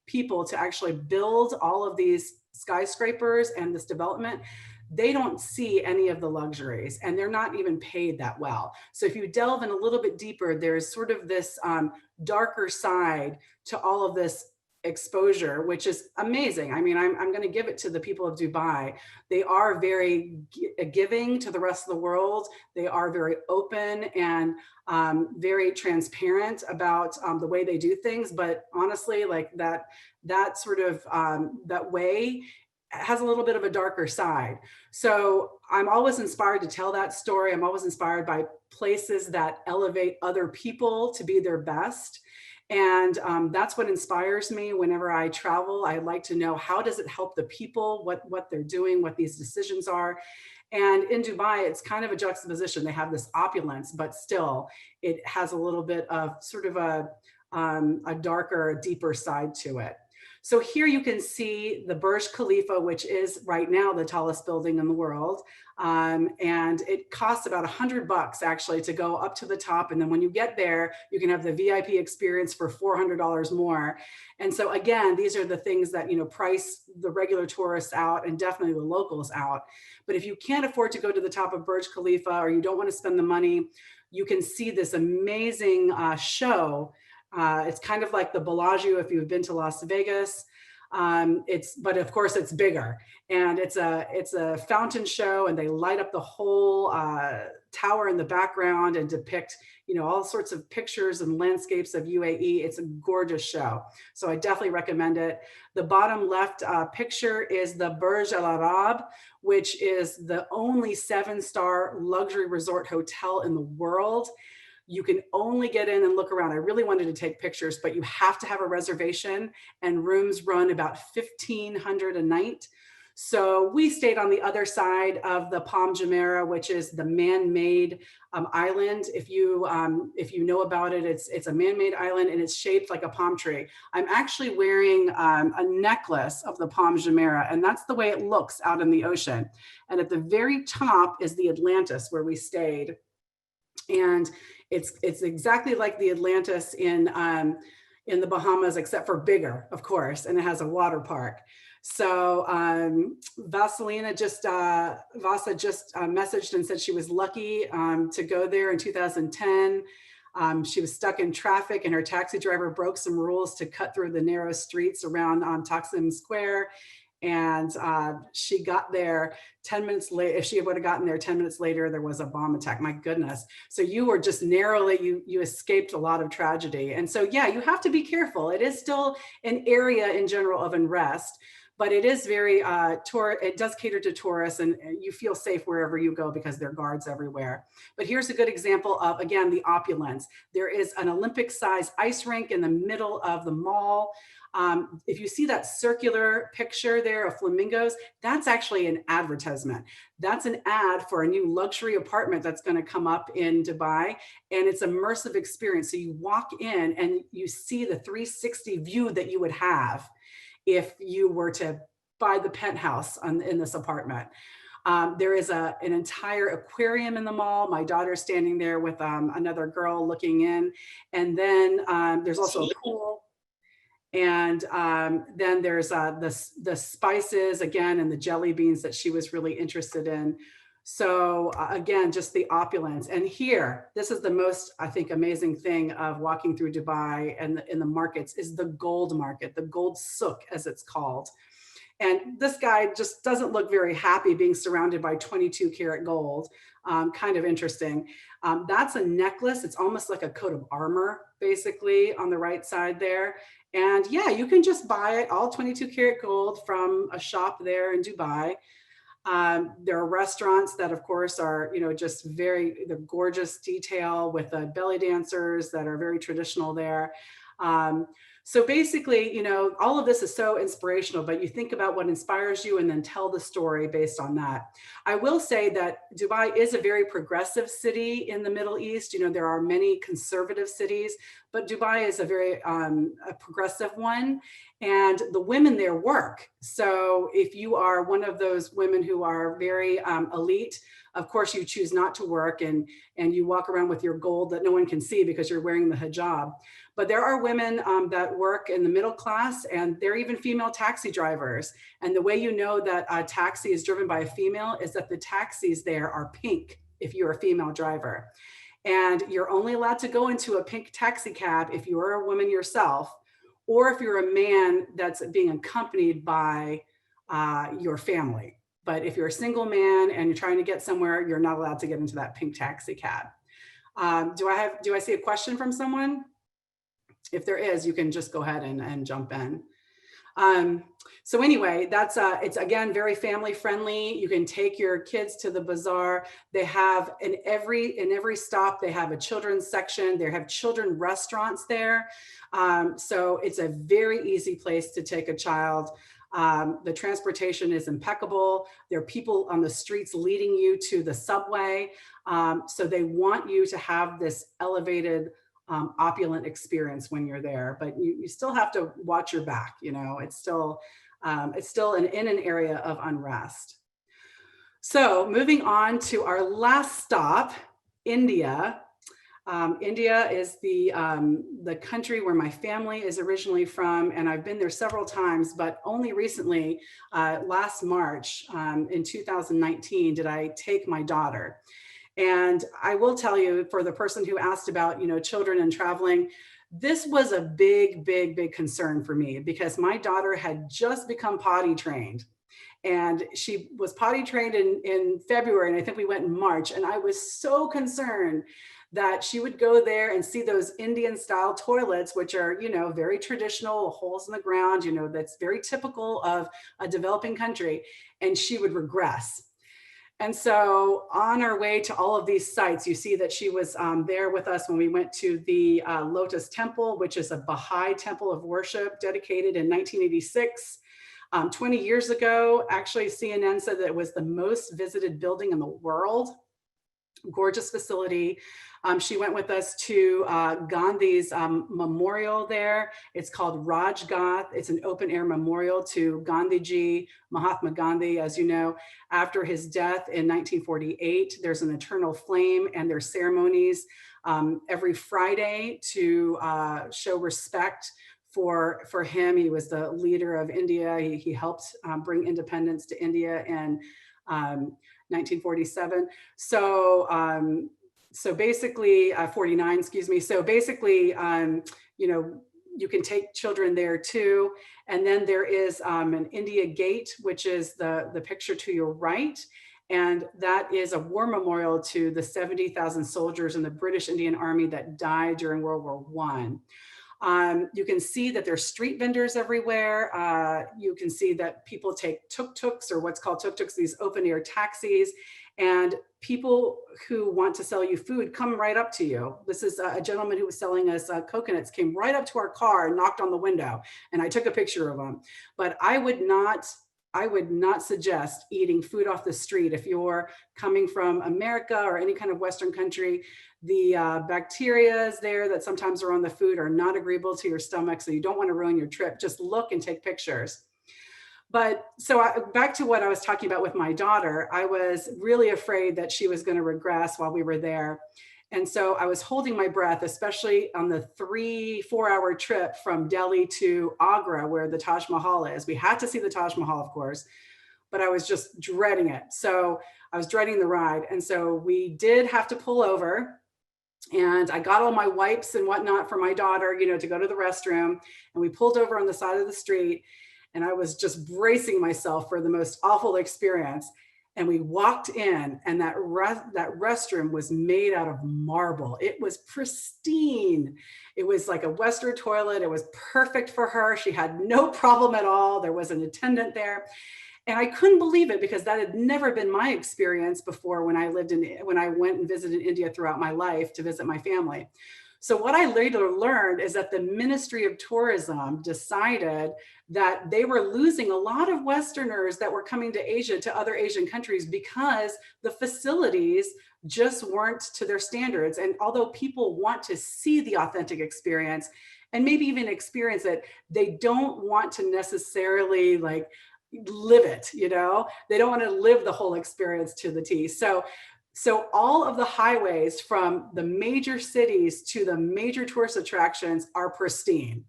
people to actually build all of these skyscrapers and this development. They don't see any of the luxuries, and they're not even paid that well. So if you delve in a little bit deeper, there's sort of this darker side to all of this exposure, which is amazing. I mean, I'm going to give it to the people of Dubai. They are very giving to the rest of the world. They are very open and very transparent about the way they do things. But honestly, like that sort of that way has a little bit of a darker side. So I'm always inspired to tell that story. I'm always inspired by places that elevate other people to be their best. And that's what inspires me whenever I travel. I like to know, how does it help the people, what they're doing, what these decisions are. And in Dubai, it's kind of a juxtaposition. They have this opulence, but still it has a little bit of sort of a darker, deeper side to it. So here you can see the Burj Khalifa, which is right now the tallest building in the world. And it costs about $100 actually to go up to the top. And then when you get there, you can have the VIP experience for $400 more. And so again, these are the things that, price the regular tourists out and definitely the locals out. But if you can't afford to go to the top of Burj Khalifa, or you don't want to spend the money, you can see this amazing show. It's kind of like the Bellagio if you've been to Las Vegas. But of course it's bigger, and it's a fountain show, and they light up the whole tower in the background and depict, all sorts of pictures and landscapes of UAE. It's a gorgeous show. So I definitely recommend it. The bottom left picture is the Burj Al Arab, which is the only 7-star luxury resort hotel in the world. You can only get in and look around. I really wanted to take pictures, but you have to have a reservation, and rooms run about $1,500 a night. So we stayed on the other side of the Palm Jumeirah, which is the man-made island. If you know about it, it's a man-made island and it's shaped like a palm tree. I'm actually wearing a necklace of the Palm Jumeirah, and that's the way it looks out in the ocean. And at the very top is the Atlantis where we stayed. And it's exactly like the Atlantis in the Bahamas, except for bigger, of course, and it has a water park. So Vasa just messaged and said she was lucky to go there in 2010. She was stuck in traffic and her taxi driver broke some rules to cut through the narrow streets around Taksim Square. And she got there 10 minutes late. If she would have gotten there 10 minutes later, there was a bomb attack. My goodness. So you were just narrowly, you escaped a lot of tragedy. And so, yeah, you have to be careful. It is still an area in general of unrest, but it is very, it does cater to tourists, and you feel safe wherever you go because there are guards everywhere. But here's a good example of, again, the opulence. There is an Olympic-sized ice rink in the middle of the mall. If you see that circular picture there of flamingos, that's actually an advertisement. That's an ad for a new luxury apartment that's going to come up in Dubai, and it's an immersive experience. So you walk in and you see the 360 view that you would have if you were to buy the penthouse in this apartment. There is an entire aquarium in the mall. My daughter's standing there with another girl looking in. And then there's also a pool. And then there's the spices again, and the jelly beans that she was really interested in. So again, just the opulence. And here, this is the most, I think, amazing thing of walking through Dubai and in the markets is the gold market, the gold souk as it's called. And this guy just doesn't look very happy being surrounded by 22 karat gold. Kind of interesting. That's a necklace. It's almost like a coat of armor, basically, on the right side there. And yeah, you can just buy it, all 22 karat gold from a shop there in Dubai. There are restaurants that, of course, are, just the gorgeous detail with the belly dancers that are very traditional there. So basically, all of this is so inspirational, but you think about what inspires you and then tell the story based on that. I will say that Dubai is a very progressive city in the Middle East. There are many conservative cities, but Dubai is a very a progressive one, and the women there work. So if you are one of those women who are very elite, of course, you choose not to work and you walk around with your gold that no one can see because you're wearing the hijab. But there are women that work in the middle class, and they're even female taxi drivers. And the way you know that a taxi is driven by a female is that the taxis there are pink if you're a female driver. And you're only allowed to go into a pink taxi cab if you are a woman yourself, or if you're a man that's being accompanied by your family. But if you're a single man and you're trying to get somewhere, you're not allowed to get into that pink taxi cab. Do I see a question from someone? If there is, you can just go ahead and jump in. So anyway, it's again, very family friendly. You can take your kids to the bazaar. They have in every stop, they have a children's section. They have children restaurants there. So it's a very easy place to take a child. The transportation is impeccable. There are people on the streets leading you to the subway. So they want you to have this elevated, opulent experience when you're there, but you still have to watch your back. It's still in an area of unrest. So moving on to our last stop, India. India is the country where my family is originally from, and I've been there several times, but only recently, last March in 2019, did I take my daughter. And I will tell you, for the person who asked about, children and traveling, this was a big, big, big concern for me because my daughter had just become potty trained. And she was potty trained in February, and I think we went in March. And I was so concerned that she would go there and see those Indian style toilets, which are, very traditional, holes in the ground, that's very typical of a developing country, and she would regress. And so on our way to all of these sites, you see that she was there with us when we went to the Lotus Temple, which is a Baha'i temple of worship dedicated in 1986. 20 years ago, actually, CNN said that it was the most visited building in the world. Gorgeous facility. She went with us to Gandhi's memorial there. It's called Rajgath. It's an open air memorial to Gandhiji, Mahatma Gandhi, as you know. After his death in 1948, there's an eternal flame, and there's ceremonies every Friday to show respect for him. He was the leader of India. He helped bring independence to India in 1947. So basically, 49, excuse me. So basically, you know, you can take children there too. And then there is an India Gate, which is the picture to your right. And that is a war memorial to the 70,000 soldiers in the British Indian Army that died during World War I. You can see that there's street vendors everywhere. You can see that people take tuk-tuks, or what's called tuk-tuks, these open air taxis, and people who want to sell you food come right up to you. This is a gentleman who was selling us coconuts, came right up to our car and knocked on the window, and I took a picture of him. But I would not suggest eating food off the street. If you're coming from America or any kind of Western country, the bacteria there that sometimes are on the food are not agreeable to your stomach, so you don't want to ruin your trip. Just look and take pictures. But so back to what I was talking about with my daughter, I was really afraid that she was going to regress while we were there. And so I was holding my breath, especially on the 3-4 hour trip from Delhi to Agra, where the Taj Mahal is. We had to see the Taj Mahal, of course, but I was just dreading it. So I was dreading the ride. And so we did have to pull over, and I got all my wipes and whatnot for my daughter, you know, to go to the restroom. And we pulled over on the side of the street, and I was just bracing myself for the most awful experience. And we walked in, and that restroom was made out of marble. It was pristine. It was like a Western toilet. It was perfect for her. She had no problem at all. There was an attendant there. And I couldn't believe it, because that had never been my experience before when I went and visited India throughout my life to visit my family. So what I later learned is that the Ministry of Tourism decided that they were losing a lot of Westerners that were coming to Asia, to other Asian countries, because the facilities just weren't to their standards. And although people want to see the authentic experience and maybe even experience it, they don't want to necessarily like live it, you know? They don't want to live the whole experience to the T. So all of the highways from the major cities to the major tourist attractions are pristine.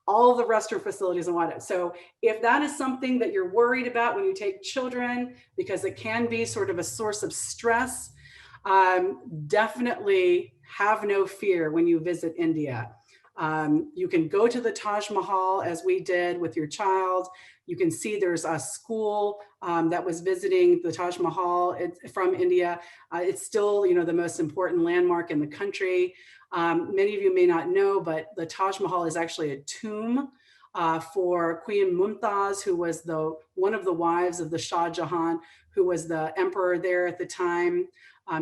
All of the restroom facilities and whatnot. So if that is something that you're worried about when you take children, because it can be sort of a source of stress, definitely have no fear when you visit India. You can go to the Taj Mahal as we did with your child. You can see there's a school that was visiting the Taj Mahal from India. It's still, you know, the most important landmark in the country. Many of you may not know, but the Taj Mahal is actually a tomb for Queen Mumtaz, who was one of the wives of the Shah Jahan, who was the emperor there at the time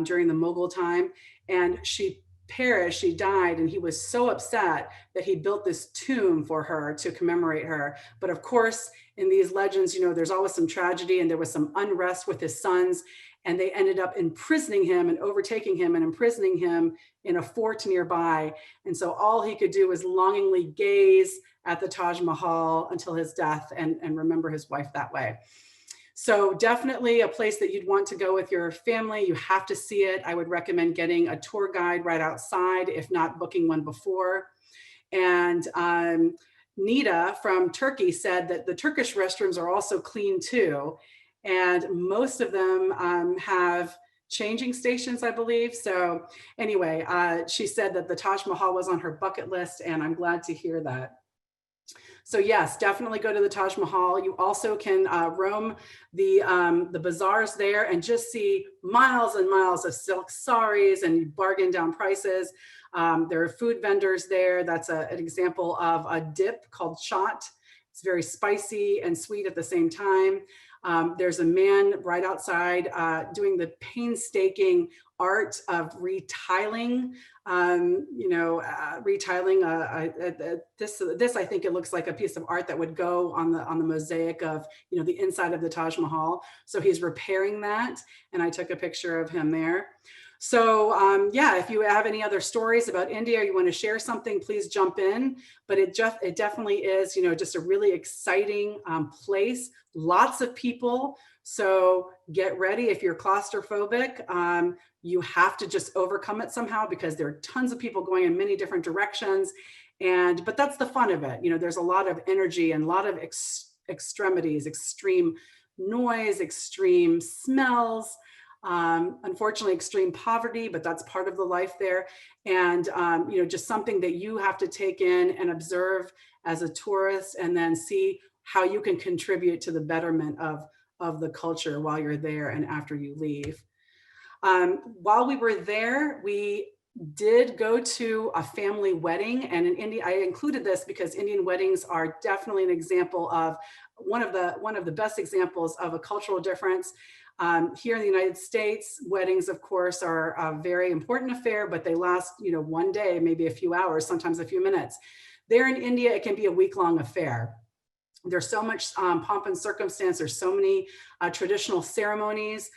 during the Mughal time. And she perished, she died, and he was so upset that he built this tomb for her to commemorate her. But of course, in these legends, you know, there's always some tragedy, and there was some unrest with his sons, and they ended up imprisoning him and overtaking him and imprisoning him in a fort nearby. And so all he could do was longingly gaze at the Taj Mahal until his death and remember his wife that way. So definitely a place that you'd want to go with your family. You have to see it. I would recommend getting a tour guide right outside, if not booking one before. And Nita from Turkey said that the Turkish restrooms are also clean too. And most of them have changing stations, I believe. So anyway, she said that the Taj Mahal was on her bucket list, and I'm glad to hear that. So yes, definitely go to the Taj Mahal. You also can roam the bazaars there and just see miles and miles of silk saris and bargain down prices. There are food vendors there. That's an example of a dip called chaat. It's very spicy and sweet at the same time. There's a man right outside doing the painstaking art of retiling, retiling. This I think it looks like a piece of art that would go on the mosaic of the inside of the Taj Mahal. So he's repairing that, and I took a picture of him there. So yeah, if you have any other stories about India or you want to share something, please jump in. But it definitely is, just a really exciting place. Lots of people. So get ready. If you're claustrophobic, you have to just overcome it somehow, because there are tons of people going in many different directions. But that's the fun of it. There's a lot of energy and a lot of extremities, extreme noise, extreme smells. Unfortunately, extreme poverty, but that's part of the life there. And, just something that you have to take in and observe as a tourist, and then see how you can contribute to the betterment of the culture while you're there and after you leave. While we were there, we did go to a family wedding, and in India, I included this because Indian weddings are definitely an example of one of the best examples of a cultural difference. Here in the United States, weddings, of course, are a very important affair, but they last, one day, maybe a few hours, sometimes a few minutes. There in India, it can be a week-long affair. There's so much pomp and circumstance. There's so many traditional ceremonies.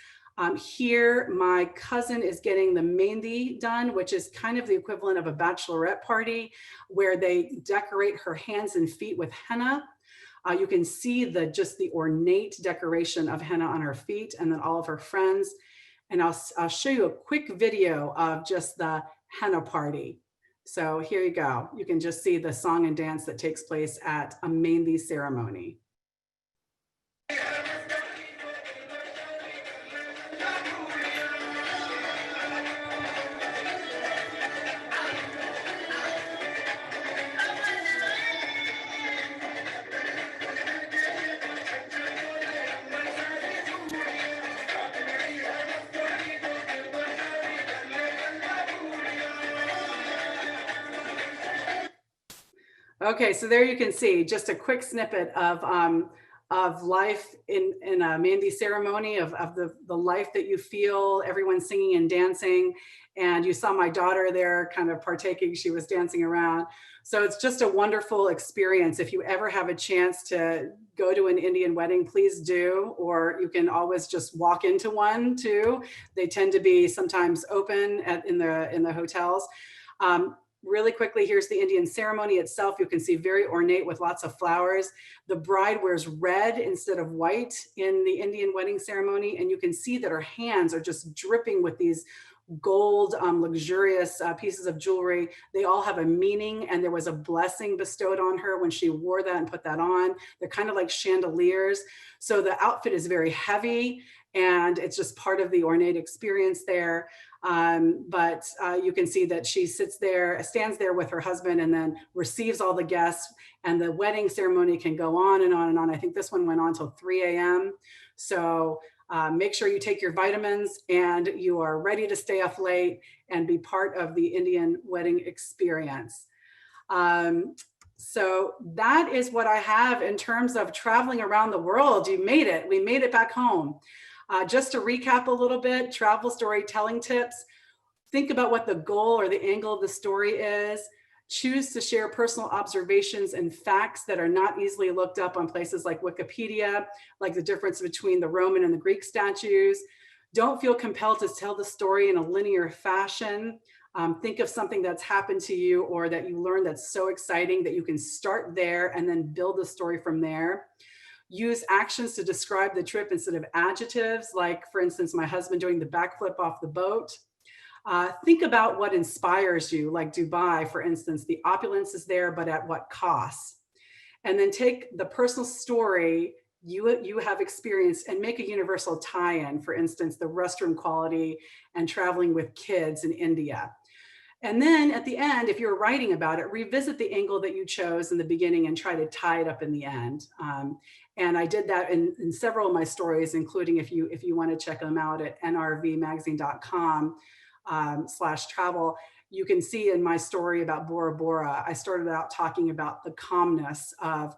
Here, my cousin is getting the mehndi done, which is kind of the equivalent of a bachelorette party, where they decorate her hands and feet with henna. You can see just the ornate decoration of henna on her feet, and then all of her friends. And I'll show you a quick video of just the henna party. So here you go. You can just see the song and dance that takes place at a mehndi ceremony. Okay, so there you can see just a quick snippet of life in a mehndi ceremony, of the life that you feel, everyone singing and dancing. And you saw my daughter there kind of partaking, she was dancing around. So it's just a wonderful experience. If you ever have a chance to go to an Indian wedding, please do, or you can always just walk into one too. They tend to be sometimes open in the hotels. Really quickly, here's the Indian ceremony itself. You can see very ornate with lots of flowers. The bride wears red instead of white in the Indian wedding ceremony. And you can see that her hands are just dripping with these gold, luxurious pieces of jewelry. They all have a meaning, and there was a blessing bestowed on her when she wore that and put that on. They're kind of like chandeliers. So the outfit is very heavy, and it's just part of the ornate experience there. But you can see that she stands there with her husband, and then receives all the guests, and the wedding ceremony can go on and on and on. I think this one went on till 3 a.m. So make sure you take your vitamins and you are ready to stay up late and be part of the Indian wedding experience. So that is what I have in terms of traveling around the world. You made it. We made it back home. Just to recap a little bit, travel storytelling tips. Think about what the goal or the angle of the story is. Choose to share personal observations and facts that are not easily looked up on places like Wikipedia, like the difference between the Roman and the Greek statues. Don't feel compelled to tell the story in a linear fashion. Think of something that's happened to you or that you learned that's so exciting that you can start there and then build the story from there. Use actions to describe the trip instead of adjectives, like, for instance, my husband doing the backflip off the boat. Think about what inspires you, like Dubai, for instance. The opulence is there, but at what cost? And then take the personal story you have experienced and make a universal tie-in, for instance, the restroom quality and traveling with kids in India. And then at the end, if you're writing about it, revisit the angle that you chose in the beginning and try to tie it up in the end. And I did that in several of my stories, including if you want to check them out at nrvmagazine.com/travel. You can see in my story about Bora Bora, I started out talking about the calmness of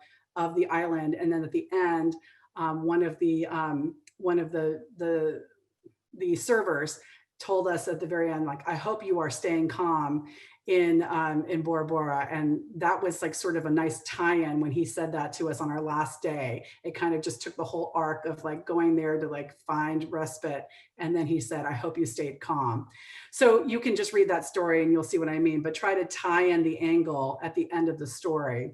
the island. And then at the end, one of the servers told us at the very end, like, I hope you are staying calm in Bora Bora. And that was like sort of a nice tie-in when he said that to us on our last day. It kind of just took the whole arc of like going there to like find respite. And then he said, I hope you stayed calm. So you can just read that story and you'll see what I mean, but try to tie in the angle at the end of the story.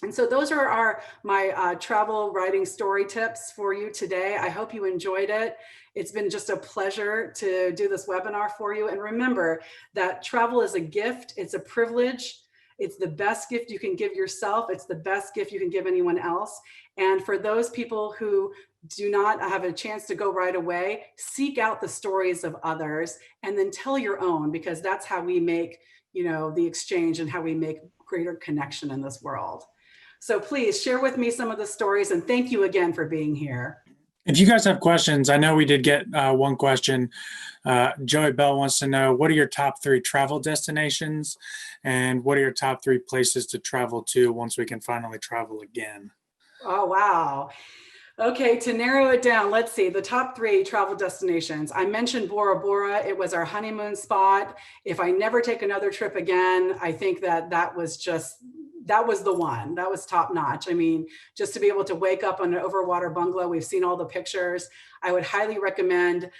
And so those are my travel writing story tips for you today. I hope you enjoyed it. It's been just a pleasure to do this webinar for you. And remember that travel is a gift. It's a privilege. It's the best gift you can give yourself. It's the best gift you can give anyone else. And for those people who do not have a chance to go right away, seek out the stories of others and then tell your own, because that's how we make, the exchange and how we make greater connection in this world. So please share with me some of the stories, and thank you again for being here. If you guys have questions, I know we did get one question. Joey Bell wants to know, what are your top 3 travel destinations, and what are your top 3 places to travel to once we can finally travel again? Oh, wow. Okay, to narrow it down, let's see, the top 3 travel destinations. I mentioned Bora Bora. It was our honeymoon spot. If I never take another trip again, I think that was the one. That was top notch. I mean, just to be able to wake up on an overwater bungalow, we've seen all the pictures. I would highly recommend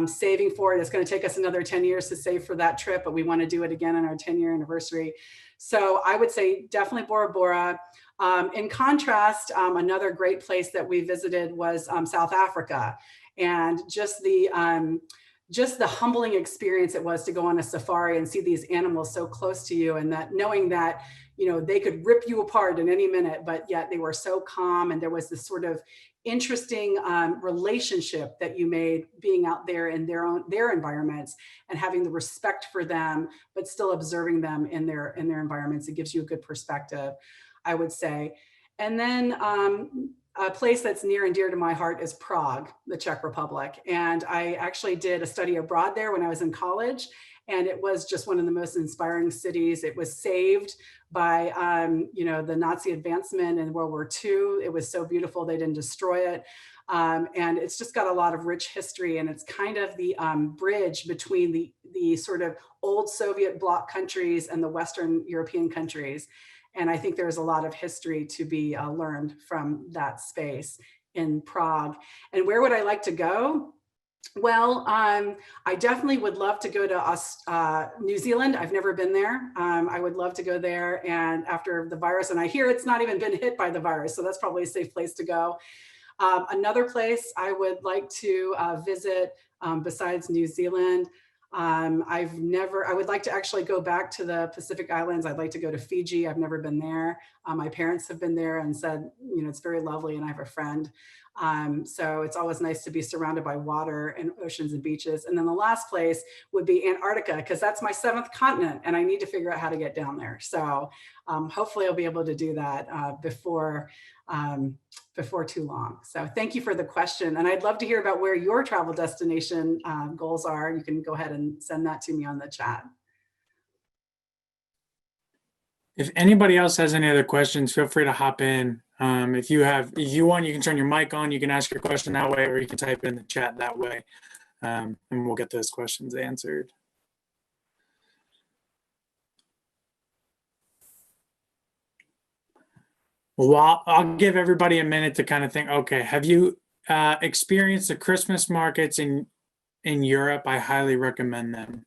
saving for it. It's going to take us another 10 years to save for that trip, but we want to do it again on our 10-year anniversary. So I would say definitely Bora Bora. In contrast, another great place that we visited was South Africa, and just the humbling experience it was to go on a safari and see these animals so close to you, and that knowing that they could rip you apart in any minute, but yet they were so calm, and there was this sort of interesting relationship that you made being out there in their environments and having the respect for them, but still observing them in their environments. It gives you a good perspective, I would say. And then a place that's near and dear to my heart is Prague, the Czech Republic. And I actually did a study abroad there when I was in college. And it was just one of the most inspiring cities. It was saved by, the Nazi advancement in World War II. It was so beautiful, they didn't destroy it. And it's just got a lot of rich history, and it's kind of the bridge between the sort of old Soviet bloc countries and the Western European countries. And I think there's a lot of history to be learned from that space in Prague. And where would I like to go? Well, I definitely would love to go to New Zealand. I've never been there. I would love to go there, and after the virus, and I hear it's not even been hit by the virus, so that's probably a safe place to go. Another place I would like to visit besides New Zealand, I would like to actually go back to the Pacific Islands. I'd like to go to Fiji. I've never been there. My parents have been there and said, it's very lovely, and I have a friend. So it's always nice to be surrounded by water and oceans and beaches. And then the last place would be Antarctica, because that's my 7th continent, and I need to figure out how to get down there. So hopefully I'll be able to do that before too long. So thank you for the question. And I'd love to hear about where your travel destination goals are. You can go ahead and send that to me on the chat. If anybody else has any other questions, feel free to hop in. If you want, you can turn your mic on, you can ask your question that way, or you can type it in the chat that way, and we'll get those questions answered. Well, I'll give everybody a minute to kind of think, okay, have you experienced the Christmas markets in Europe? I highly recommend them.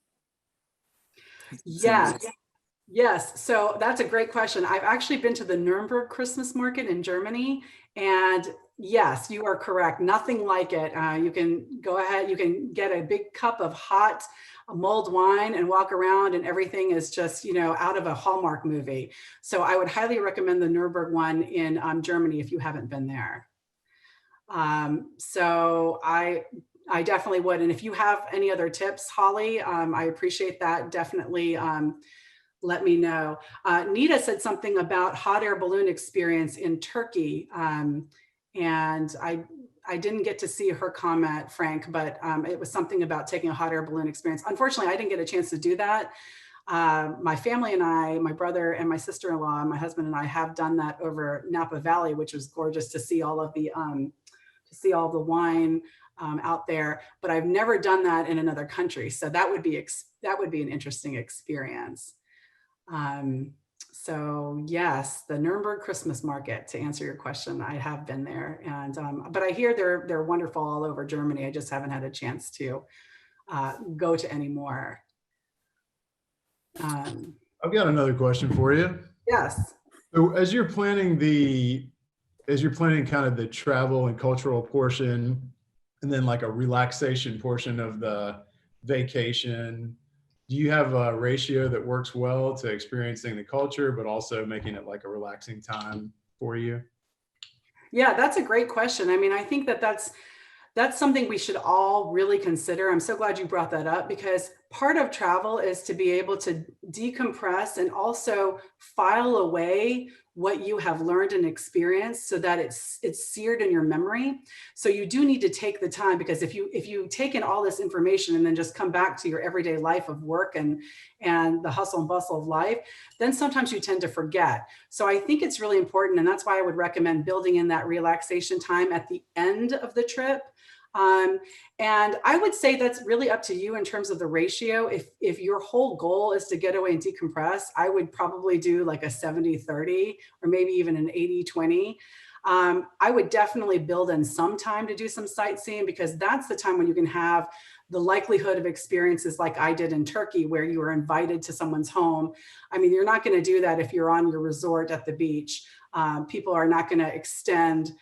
Yes, so that's a great question. I've actually been to the Nuremberg Christmas market in Germany, and yes, you are correct. Nothing like it. You can go ahead, you can get a big cup of hot mulled wine and walk around, and everything is just, out of a Hallmark movie. So I would highly recommend the Nuremberg one in Germany if you haven't been there. So I definitely would. And if you have any other tips, Holly, I appreciate that. Definitely let me know. Nita said something about hot air balloon experience in Turkey. And I didn't get to see her comment, Frank, but it was something about taking a hot air balloon experience. Unfortunately, I didn't get a chance to do that. My family and I, my brother and my sister-in-law, my husband and I have done that over Napa Valley, which was gorgeous to see all of the to see all the wine out there, but I've never done that in another country. So that would be an interesting experience. So yes, the Nuremberg Christmas market, to answer your question, I have been there, and but I hear they're wonderful all over Germany. I just haven't had a chance to go to any more. I've got another question for you. Yes. So as you're planning kind of the travel and cultural portion, and then like a relaxation portion of the vacation, do you have a ratio that works well to experiencing the culture, but also making it like a relaxing time for you? Yeah, that's a great question. I mean, I think that's something we should all really consider. I'm so glad you brought that up, because part of travel is to be able to decompress and also file away what you have learned and experienced so that it's seared in your memory. So you do need to take the time, because if you take in all this information and then just come back to your everyday life of work and the hustle and bustle of life, then sometimes you tend to forget. So I think it's really important, and that's why I would recommend building in that relaxation time at the end of the trip. And I would say that's really up to you in terms of the ratio. If your whole goal is to get away and decompress, I would probably do like a 70-30 or maybe even an 80-20. I would definitely build in some time to do some sightseeing, because that's the time when you can have the likelihood of experiences like I did in Turkey, where you were invited to someone's home. I mean, you're not going to do that if you're on your resort at the beach. People are not going to extend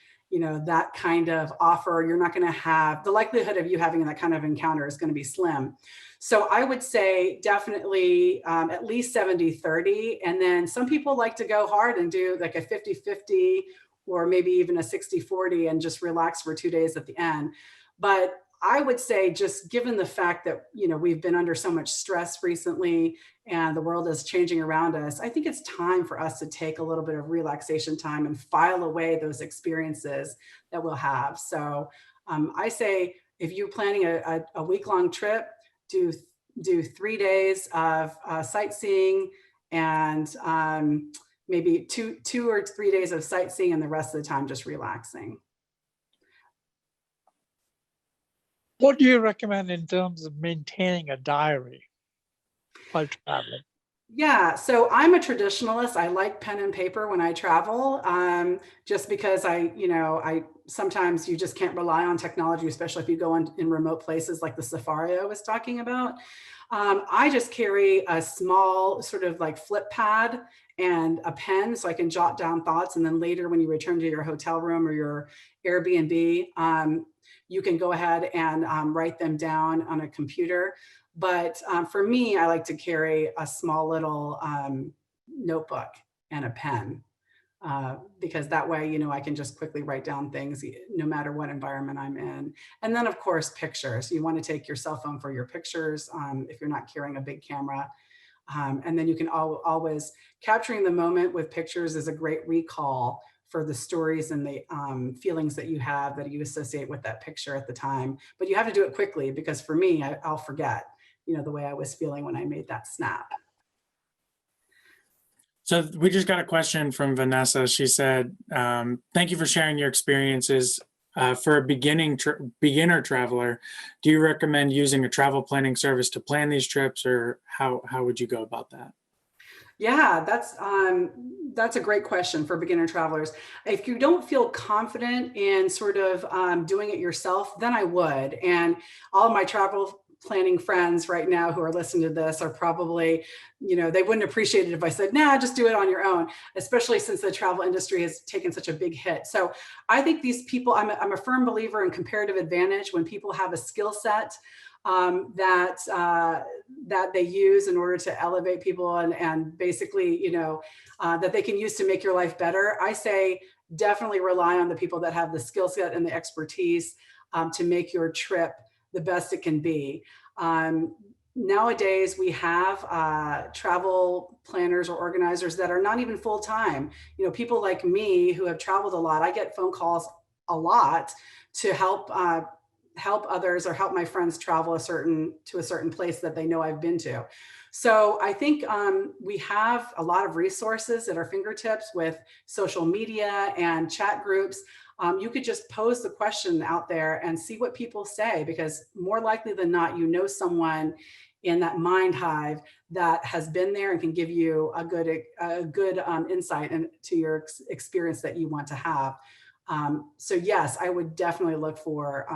that kind of offer. You're not going to have the likelihood of you having that kind of encounter is going to be slim. So I would say definitely at least 70-30. And then some people like to go hard and do like a 50-50 or maybe even a 60-40 and just relax for 2 days at the end. But I would say, just given the fact that, we've been under so much stress recently and the world is changing around us, I think it's time for us to take a little bit of relaxation time and file away those experiences that we'll have. So I say, if you're planning a week-long trip, do 3 days of sightseeing and maybe two or 3 days of sightseeing, and the rest of the time just relaxing. What do you recommend in terms of maintaining a diary while traveling? Yeah, so I'm a traditionalist. I like pen and paper when I travel, just because I sometimes you just can't rely on technology, especially if you go in remote places like the safari I was talking about. I just carry a small sort of like flip pad and a pen so I can jot down thoughts. And then later when you return to your hotel room or your Airbnb, you can go ahead and write them down on a computer. But for me, I like to carry a small little notebook and a pen, because that way, I can just quickly write down things no matter what environment I'm in. And then of course, pictures. You want to take your cell phone for your pictures if you're not carrying a big camera. And then you can always, capturing the moment with pictures is a great recall for the stories and the feelings that you have that you associate with that picture at the time. But you have to do it quickly, because for me, I'll forget, the way I was feeling when I made that snap. So we just got a question from Vanessa. She said, thank you for sharing your experiences. For a beginner traveler, do you recommend using a travel planning service to plan these trips, or how would you go about that? Yeah, that's a great question for beginner travelers. If you don't feel confident in sort of doing it yourself, then I would. And all of my travel planning friends right now who are listening to this are probably, they wouldn't appreciate it if I said, nah, just do it on your own, especially since the travel industry has taken such a big hit. So I think these people, I'm a firm believer in comparative advantage when people have a skill set that they use in order to elevate people and basically, that they can use to make your life better. I say definitely rely on the people that have the skill set and the expertise to make your trip the best it can be. Nowadays, we have travel planners or organizers that are not even full-time. People like me who have traveled a lot, I get phone calls a lot to help others or help my friends travel to a certain place that they know I've been to. So I think we have a lot of resources at our fingertips with social media and chat groups. You could just pose the question out there and see what people say, because more likely than not, you know someone in that mind hive that has been there and can give you a good insight into your experience that you want to have. So yes, I would definitely look for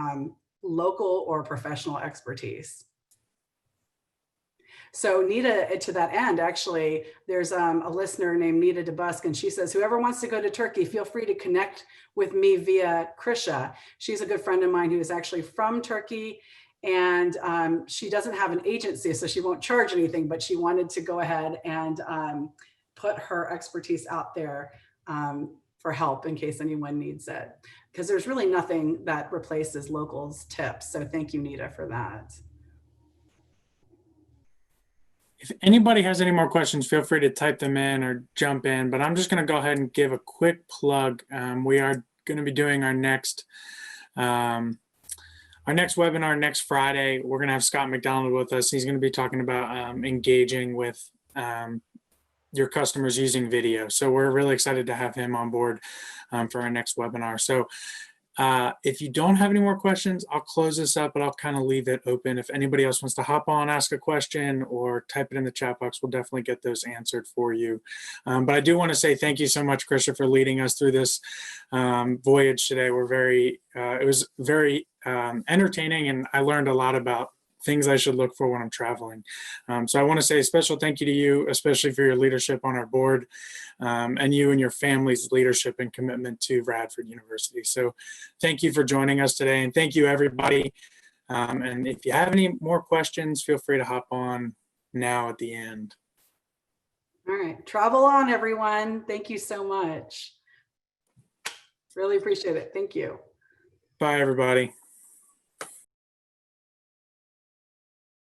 local or professional expertise. So Nita, to that end, actually, there's a listener named Nita DeBusk, and she says, whoever wants to go to Turkey, feel free to connect with me via Krisha. She's a good friend of mine who is actually from Turkey, and she doesn't have an agency, so she won't charge anything, but she wanted to go ahead and put her expertise out there for help in case anyone needs it, because there's really nothing that replaces locals tips. So thank you, Nita, for that. If anybody has any more questions, feel free to type them in or jump in, but I'm just going to go ahead and give a quick plug. We are going to be doing our next webinar next Friday. We're going to have Scott McDonald with us. He's going to be talking about engaging with your customers using video. So we're really excited to have him on board for our next webinar. So if you don't have any more questions, I'll close this up, but I'll kind of leave it open. If anybody else wants to hop on, ask a question, or type it in the chat box, we'll definitely get those answered for you. But I do want to say thank you so much, Krisha, for leading us through this voyage today. It was very entertaining, and I learned a lot about things I should look for when I'm traveling. So I want to say a special thank you to you, especially for your leadership on our board, and you and your family's leadership and commitment to Radford University. So thank you for joining us today, and thank you, everybody. And if you have any more questions, feel free to hop on now at the end. All right, travel on, everyone. Thank you so much. Really appreciate it. Thank you. Bye, everybody.